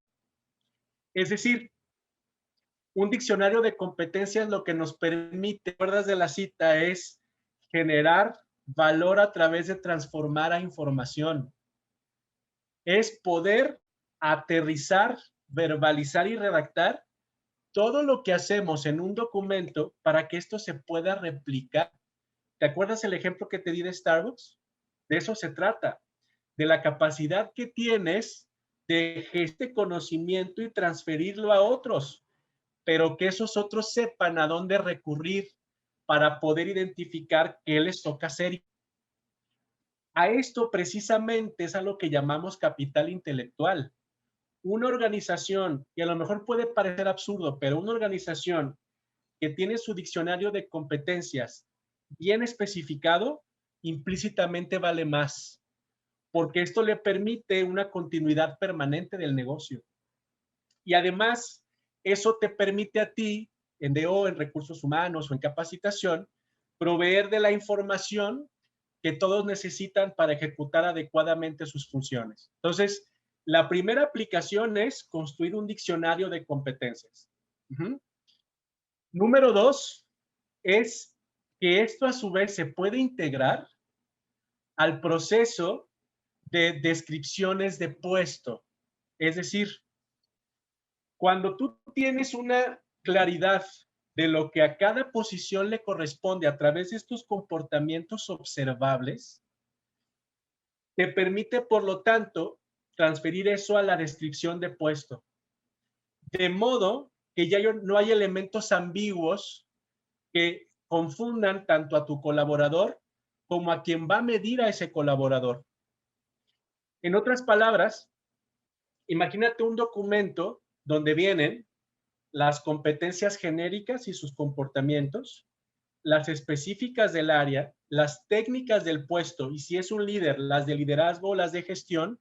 Es decir, un diccionario de competencias lo que nos permite, ¿recuerdas de la cita? Es generar valor a través de transformar a información. Es poder aterrizar, verbalizar y redactar todo lo que hacemos en un documento para que esto se pueda replicar. ¿Te acuerdas el ejemplo que te di de Starbucks? De eso se trata, de la capacidad que tienes de este conocimiento y transferirlo a otros, pero que esos otros sepan a dónde recurrir para poder identificar qué les toca hacer. A esto precisamente es a lo que llamamos capital intelectual. Una organización, y a lo mejor puede parecer absurdo, pero una organización que tiene su diccionario de competencias bien especificado, implícitamente vale más, porque esto le permite una continuidad permanente del negocio. Y además, eso te permite a ti, en DO, en recursos humanos o en capacitación, proveer de la información que todos necesitan para ejecutar adecuadamente sus funciones. Entonces, la primera aplicación es construir un diccionario de competencias. Número 2 es que esto a su vez se puede integrar al proceso de descripciones de puesto. Es decir, cuando tú tienes una claridad de lo que a cada posición le corresponde a través de estos comportamientos observables, te permite, por lo tanto, transferir eso a la descripción de puesto. De modo que ya no hay elementos ambiguos que confundan tanto a tu colaborador como a quien va a medir a ese colaborador. En otras palabras, imagínate un documento donde vienen las competencias genéricas y sus comportamientos, las específicas del área, las técnicas del puesto y si es un líder, las de liderazgo o las de gestión,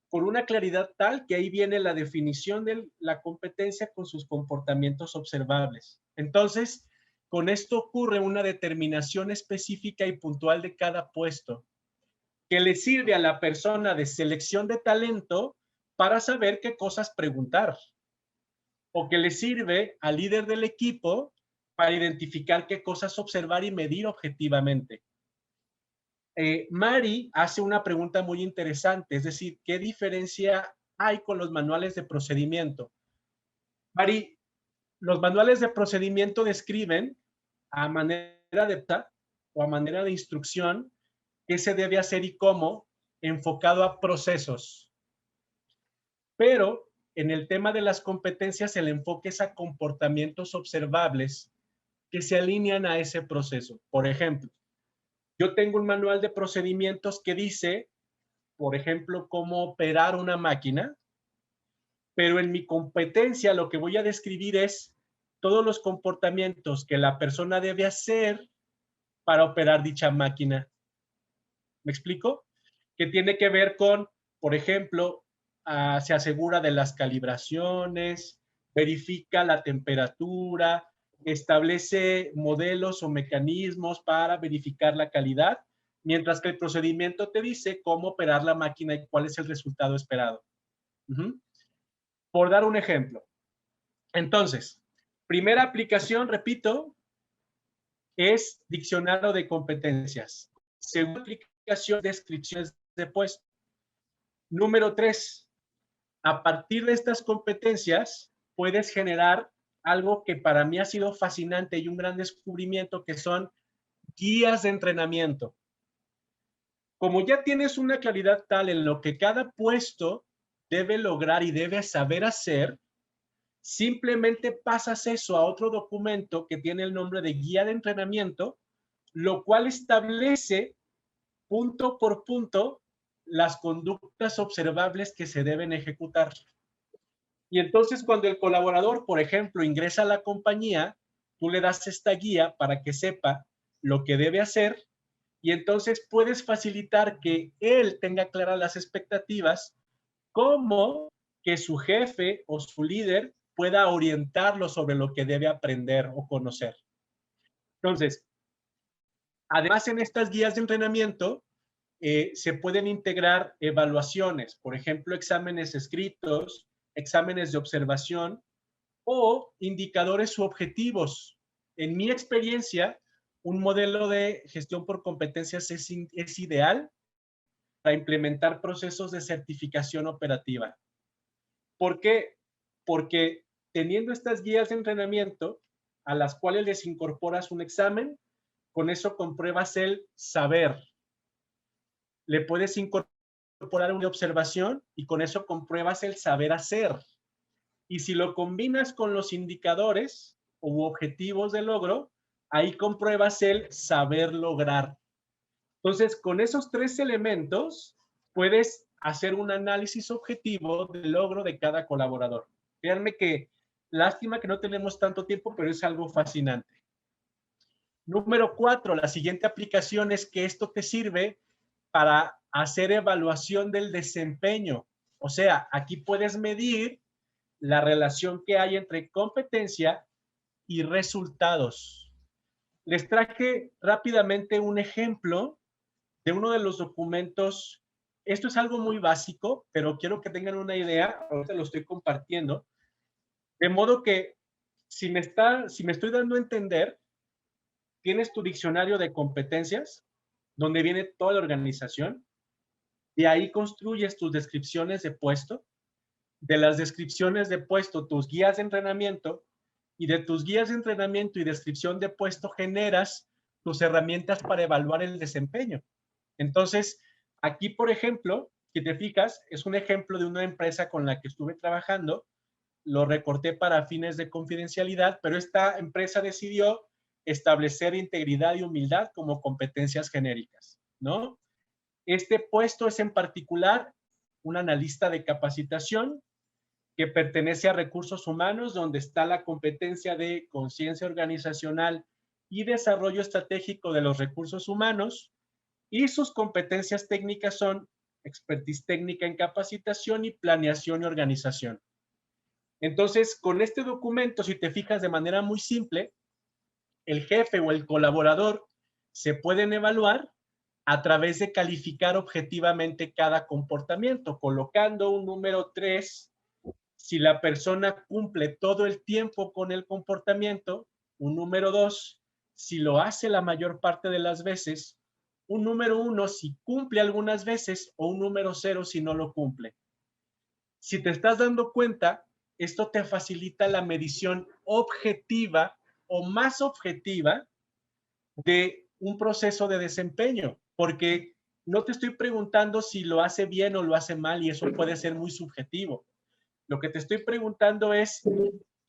con una claridad tal que ahí viene la definición de la competencia con sus comportamientos observables. Entonces, con esto ocurre una determinación específica y puntual de cada puesto que le sirve a la persona de selección de talento para saber qué cosas preguntar o que le sirve al líder del equipo para identificar qué cosas observar y medir objetivamente. Mari hace una pregunta muy interesante, es decir, ¿qué diferencia hay con los manuales de procedimiento? Mari, los manuales de procedimiento describen a manera de o a manera de instrucción qué se debe hacer y cómo, enfocado a procesos. Pero en el tema de las competencias, el enfoque es a comportamientos observables que se alinean a ese proceso. Por ejemplo, yo tengo un manual de procedimientos que dice, por ejemplo, cómo operar una máquina, pero en mi competencia lo que voy a describir es todos los comportamientos que la persona debe hacer para operar dicha máquina. ¿Me explico? Que tiene que ver con, por ejemplo, se asegura de las calibraciones, verifica la temperatura, establece modelos o mecanismos para verificar la calidad, mientras que el procedimiento te dice cómo operar la máquina y cuál es el resultado esperado. Por dar un ejemplo. Entonces, primera aplicación, repito, es diccionario de competencias. Segunda aplicación, descripciones de puesto. Número 3, a partir de estas competencias puedes generar algo que para mí ha sido fascinante y un gran descubrimiento, que son guías de entrenamiento. Como ya tienes una claridad tal en lo que cada puesto debe lograr y debe saber hacer, simplemente pasas eso a otro documento que tiene el nombre de guía de entrenamiento, lo cual establece punto por punto las conductas observables que se deben ejecutar. Y entonces cuando el colaborador, por ejemplo, ingresa a la compañía, tú le das esta guía para que sepa lo que debe hacer, y entonces puedes facilitar que él tenga claras las expectativas, como que su jefe o su líder pueda orientarlo sobre lo que debe aprender o conocer. Entonces, además en estas guías de entrenamiento se pueden integrar evaluaciones, por ejemplo, exámenes escritos, exámenes de observación o indicadores u objetivos. En mi experiencia, un modelo de gestión por competencias es ideal para implementar procesos de certificación operativa. ¿Por qué? Porque teniendo estas guías de entrenamiento a las cuales les incorporas un examen, con eso compruebas el saber. Le puedes incorporar una observación y con eso compruebas el saber hacer. Y si lo combinas con los indicadores u objetivos de logro, ahí compruebas el saber lograr. Entonces, con esos tres elementos, puedes hacer un análisis objetivo del logro de cada colaborador. Créanme que, lástima que no tenemos tanto tiempo, pero es algo fascinante. Número 4, la siguiente aplicación es que esto te sirve para hacer evaluación del desempeño. O sea, aquí puedes medir la relación que hay entre competencia y resultados. Les traje rápidamente un ejemplo de uno de los documentos. Esto es algo muy básico, pero quiero que tengan una idea. Ahorita lo estoy compartiendo. De modo que si me estoy dando a entender, tienes tu diccionario de competencias, donde viene toda la organización. De ahí construyes tus descripciones de puesto. De las descripciones de puesto, tus guías de entrenamiento, y de tus guías de entrenamiento y descripción de puesto generas tus herramientas para evaluar el desempeño. Entonces, aquí, por ejemplo, si te fijas, es un ejemplo de una empresa con la que estuve trabajando. Lo recorté para fines de confidencialidad, pero esta empresa decidió establecer integridad y humildad como competencias genéricas, ¿no? Este puesto es en particular un analista de capacitación que pertenece a recursos humanos, donde está la competencia de conciencia organizacional y desarrollo estratégico de los recursos humanos, y sus competencias técnicas son expertise técnica en capacitación y planeación y organización. Entonces, con este documento, si te fijas de manera muy simple, el jefe o el colaborador se pueden evaluar a través de calificar objetivamente cada comportamiento, colocando un número 3 si la persona cumple todo el tiempo con el comportamiento, un número 2 si lo hace la mayor parte de las veces, un número 1 si cumple algunas veces, o un número 0 si no lo cumple. Si te estás dando cuenta, esto te facilita la medición objetiva o más objetiva de un proceso de desempeño, porque no te estoy preguntando si lo hace bien o lo hace mal, y eso puede ser muy subjetivo. Lo que te estoy preguntando es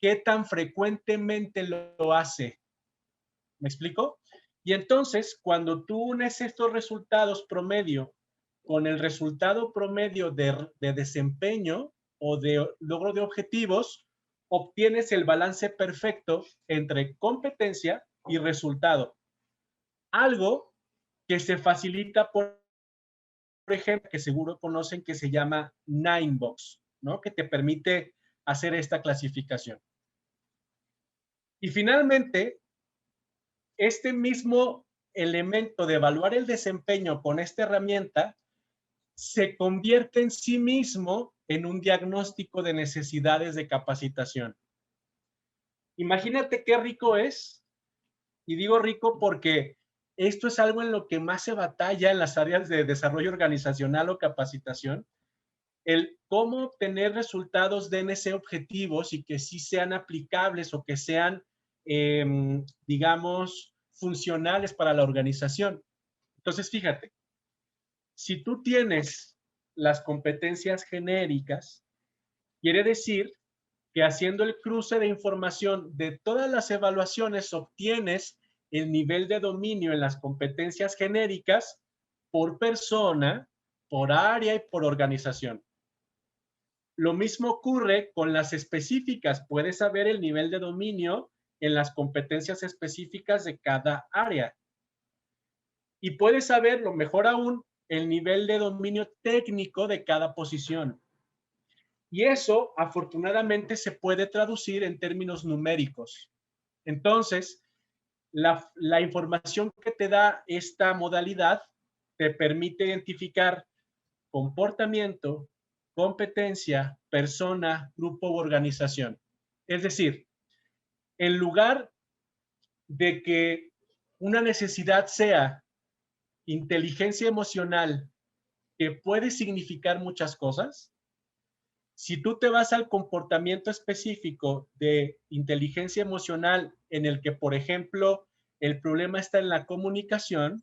qué tan frecuentemente lo hace. ¿Me explico? Y entonces, cuando tú unes estos resultados promedio con el resultado promedio de desempeño o de logro de objetivos, obtienes el balance perfecto entre competencia y resultado. Algo que se facilita por ejemplo, que seguro conocen, que se llama Ninebox, ¿no? Que te permite hacer esta clasificación. Y finalmente, este mismo elemento de evaluar el desempeño con esta herramienta se convierte en sí mismo en un diagnóstico de necesidades de capacitación. Imagínate qué rico es, y digo rico porque esto es algo en lo que más se batalla en las áreas de desarrollo organizacional o capacitación, el cómo obtener resultados de ese objetivos y que sí sean aplicables o que sean, digamos, funcionales para la organización. Entonces, fíjate, si tú tienes las competencias genéricas, quiere decir que haciendo el cruce de información de todas las evaluaciones obtienes el nivel de dominio en las competencias genéricas por persona, por área y por organización. Lo mismo ocurre con las específicas. Puedes saber el nivel de dominio en las competencias específicas de cada área. Y puedes saber, lo mejor aún, el nivel de dominio técnico de cada posición. Y eso, afortunadamente, se puede traducir en términos numéricos. Entonces, la información que te da esta modalidad te permite identificar comportamiento, competencia, persona, grupo u organización. Es decir, en lugar de que una necesidad sea inteligencia emocional, que puede significar muchas cosas, si tú te vas al comportamiento específico de inteligencia emocional en el que, por ejemplo, el problema está en la comunicación,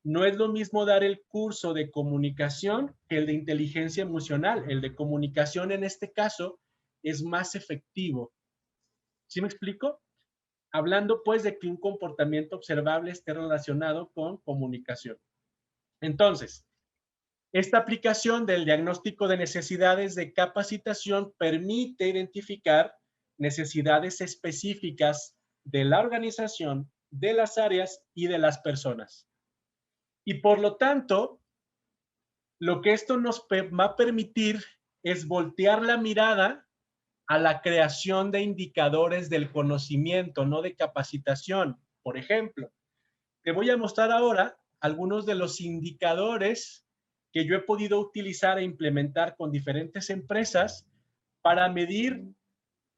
no es lo mismo dar el curso de comunicación que el de inteligencia emocional. El de comunicación en este caso es más efectivo. ¿Sí me explico? Hablando pues de que un comportamiento observable esté relacionado con comunicación. Entonces, esta aplicación del diagnóstico de necesidades de capacitación permite identificar necesidades específicas de la organización, de las áreas y de las personas. Y por lo tanto, lo que esto nos va a permitir es voltear la mirada a la creación de indicadores del conocimiento, no de capacitación. Por ejemplo, te voy a mostrar ahora algunos de los indicadores que yo he podido utilizar e implementar con diferentes empresas para medir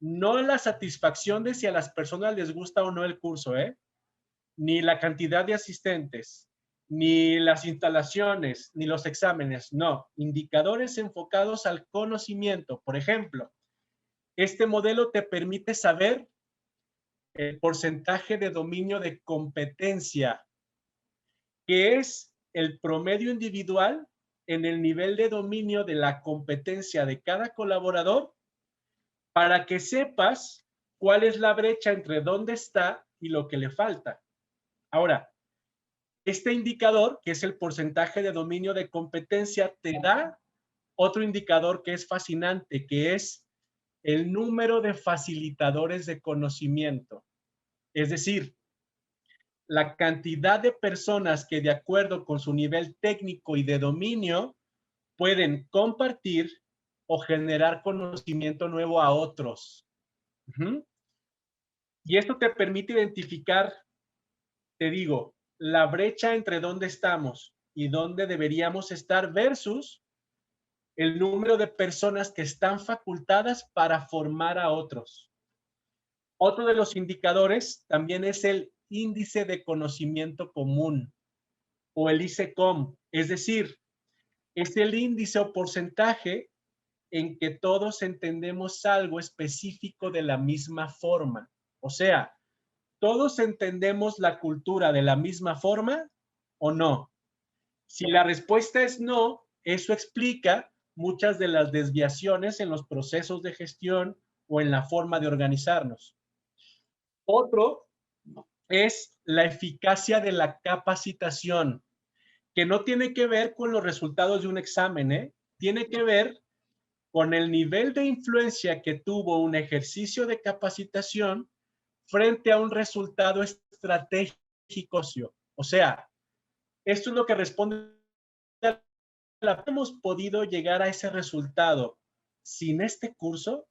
no la satisfacción de si a las personas les gusta o no el curso, ni la cantidad de asistentes, ni las instalaciones, ni los exámenes, no, indicadores enfocados al conocimiento. Por ejemplo, este modelo te permite saber el porcentaje de dominio de competencia, que es el promedio individual en el nivel de dominio de la competencia de cada colaborador para que sepas cuál es la brecha entre dónde está y lo que le falta. Ahora, este indicador, que es el porcentaje de dominio de competencia, te da otro indicador que es fascinante, que es el número de facilitadores de conocimiento. Es decir, la cantidad de personas que de acuerdo con su nivel técnico y de dominio pueden compartir o generar conocimiento nuevo a otros. Y esto te permite identificar, te digo, la brecha entre dónde estamos y dónde deberíamos estar versus el número de personas que están facultadas para formar a otros. Otro de los indicadores también es el índice de conocimiento común o el ICECOM, es decir, es el índice o porcentaje en que todos entendemos algo específico de la misma forma. O sea, ¿todos entendemos la cultura de la misma forma o no? Si la respuesta es no, eso explica muchas de las desviaciones en los procesos de gestión o en la forma de organizarnos. Otro es la eficacia de la capacitación, que no tiene que ver con los resultados de un examen, tiene que ver con el nivel de influencia que tuvo un ejercicio de capacitación frente a un resultado estratégico. O sea, esto es lo que responde a la... ¿Hemos podido llegar a ese resultado sin este curso?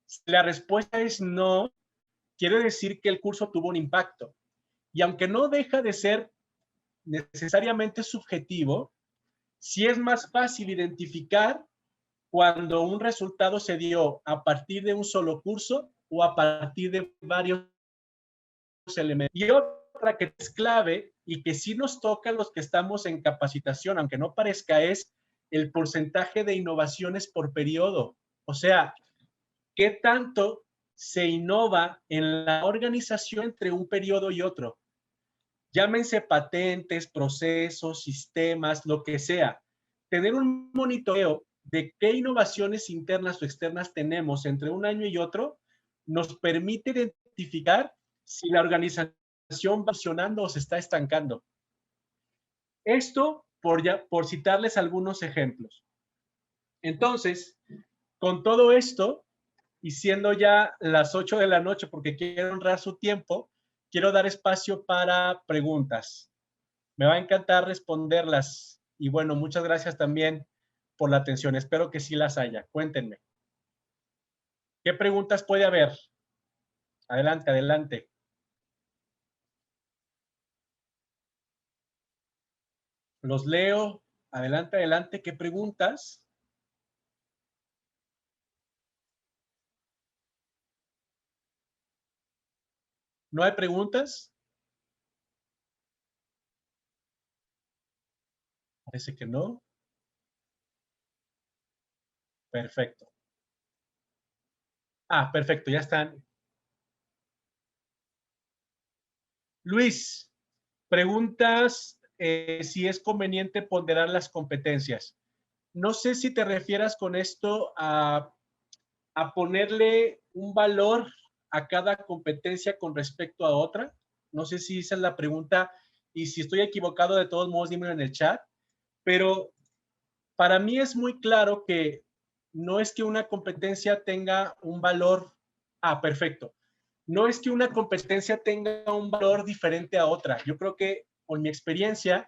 Si la respuesta es no, quiere decir que el curso tuvo un impacto. Y aunque no deja de ser necesariamente subjetivo, sí es más fácil identificar cuando un resultado se dio a partir de un solo curso o a partir de varios elementos. Y otra que es clave y que sí nos toca a los que estamos en capacitación, aunque no parezca, es el porcentaje de innovaciones por periodo. O sea, ¿qué tanto se innova en la organización entre un periodo y otro? Llámense patentes, procesos, sistemas, lo que sea. Tener un monitoreo de qué innovaciones internas o externas tenemos entre un año y otro nos permite identificar si la organización va funcionando o se está estancando. Esto por citarles algunos ejemplos. Entonces, con todo esto, y siendo ya las 8 de la noche, porque quiero honrar su tiempo, quiero dar espacio para preguntas. Me va a encantar responderlas. Y bueno, muchas gracias también por la atención. Espero que sí las haya. Cuéntenme. ¿Qué preguntas puede haber? Adelante, adelante. Los leo. Adelante, adelante. ¿Qué preguntas? ¿No hay preguntas? Parece que no. Perfecto. Ah, perfecto, ya están. Luis, preguntas si es conveniente ponderar las competencias. No sé si te refieras con esto a ponerle un valor a cada competencia con respecto a otra. No sé si esa es la pregunta y si estoy equivocado, de todos modos, dímelo en el chat. Pero para mí es muy claro que no es que una competencia tenga un valor. Ah, perfecto. No es que una competencia tenga un valor diferente a otra. Yo creo que con mi experiencia,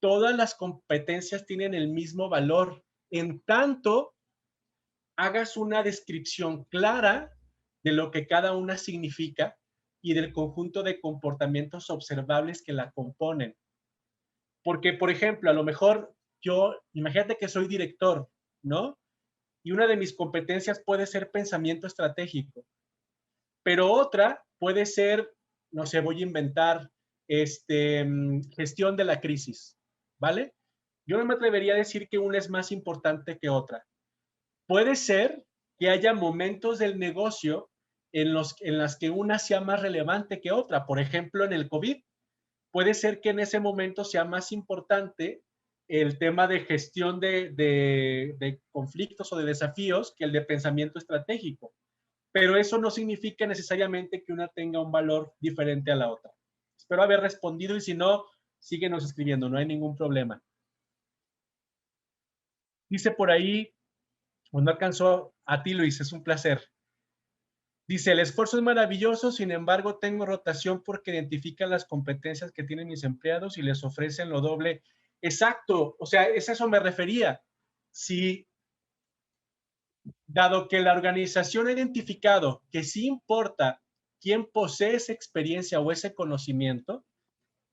todas las competencias tienen el mismo valor, en tanto hagas una descripción clara de lo que cada una significa y del conjunto de comportamientos observables que la componen. Porque, por ejemplo, a lo mejor imagínate que soy director, ¿no? Y una de mis competencias puede ser pensamiento estratégico, pero otra puede ser, no sé, voy a inventar, gestión de la crisis, ¿vale? Yo no me atrevería a decir que una es más importante que otra. Puede ser que haya momentos del negocio en las que una sea más relevante que otra. Por ejemplo, en el COVID, puede ser que en ese momento sea más importante el tema de gestión de conflictos o de desafíos que el de pensamiento estratégico. Pero eso no significa necesariamente que una tenga un valor diferente a la otra. Espero haber respondido y si no, síguenos escribiendo, no hay ningún problema. Dice por ahí, no alcanzó a ti, Luis, es un placer. Dice, el esfuerzo es maravilloso, sin embargo, tengo rotación porque identifican las competencias que tienen mis empleados y les ofrecen lo doble. Exacto, o sea, es a eso me refería. Si, dado que la organización ha identificado que sí importa quién posee esa experiencia o ese conocimiento,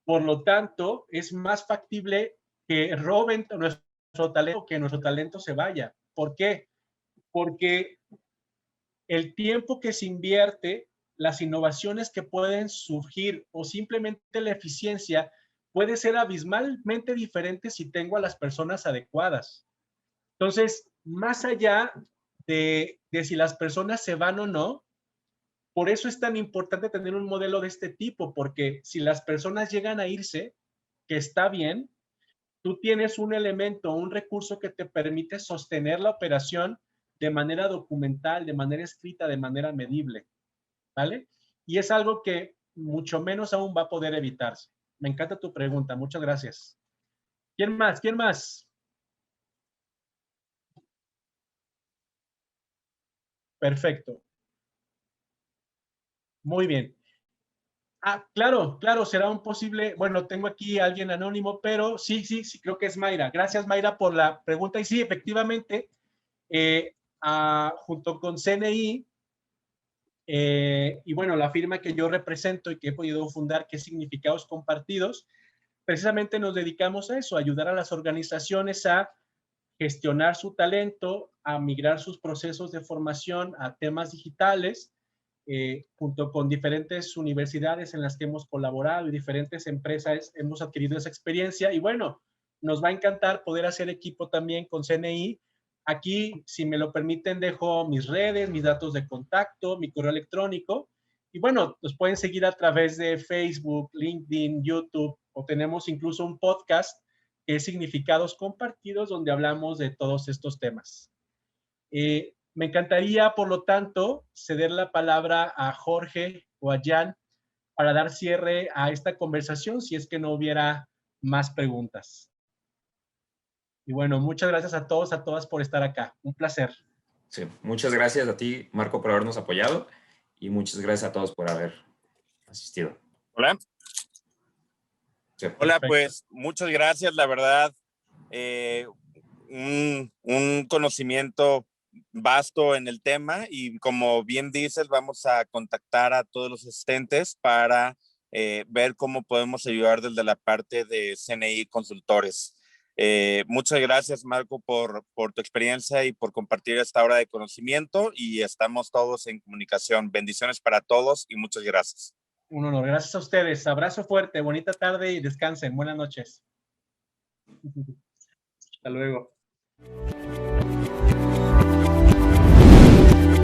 por lo tanto, es más factible que roben nuestro talento, que nuestro talento se vaya. ¿Por qué? Porque el tiempo que se invierte, las innovaciones que pueden surgir o simplemente la eficiencia puede ser abismalmente diferente si tengo a las personas adecuadas. Entonces, más allá de si las personas se van o no, por eso es tan importante tener un modelo de este tipo, porque si las personas llegan a irse, que está bien, tú tienes un elemento, un recurso que te permite sostener la operación de manera documental, de manera escrita, de manera medible, ¿vale? Y es algo que mucho menos aún va a poder evitarse. Me encanta tu pregunta, muchas gracias. ¿Quién más? ¿Quién más? Perfecto. Muy bien. Ah, claro, claro, será un posible, bueno, tengo aquí a alguien anónimo, pero sí, sí, sí, creo que es Mayra. Gracias, Mayra, por la pregunta. Y sí, efectivamente, junto con CNI, y bueno, la firma que yo represento y que he podido fundar, que es Significados Compartidos, precisamente nos dedicamos a eso, a ayudar a las organizaciones a gestionar su talento, a migrar sus procesos de formación a temas digitales, junto con diferentes universidades en las que hemos colaborado y diferentes empresas hemos adquirido esa experiencia. Y bueno, nos va a encantar poder hacer equipo también con CNI. Aquí, si me lo permiten, dejo mis redes, mis datos de contacto, mi correo electrónico. Y bueno, nos pueden seguir a través de Facebook, LinkedIn, YouTube, o tenemos incluso un podcast que es Significados Compartidos, donde hablamos de todos estos temas. Me encantaría, por lo tanto, ceder la palabra a Jorge o a Jan para dar cierre a esta conversación, si es que no hubiera más preguntas. Y bueno, muchas gracias a todos, a todas por estar acá. Un placer. Sí, muchas gracias a ti, Marco, por habernos apoyado y muchas gracias a todos por haber asistido. Hola. Sí. Hola, pues muchas gracias, la verdad. Un conocimiento vasto en el tema y como bien dices, vamos a contactar a todos los asistentes para ver cómo podemos ayudar desde la parte de CNI Consultores. Muchas gracias, Marco, por tu experiencia y por compartir esta hora de conocimiento y estamos todos en comunicación. Bendiciones para todos y muchas gracias. Un honor. Gracias a ustedes. Abrazo fuerte, bonita tarde y descansen. Buenas noches. Hasta luego.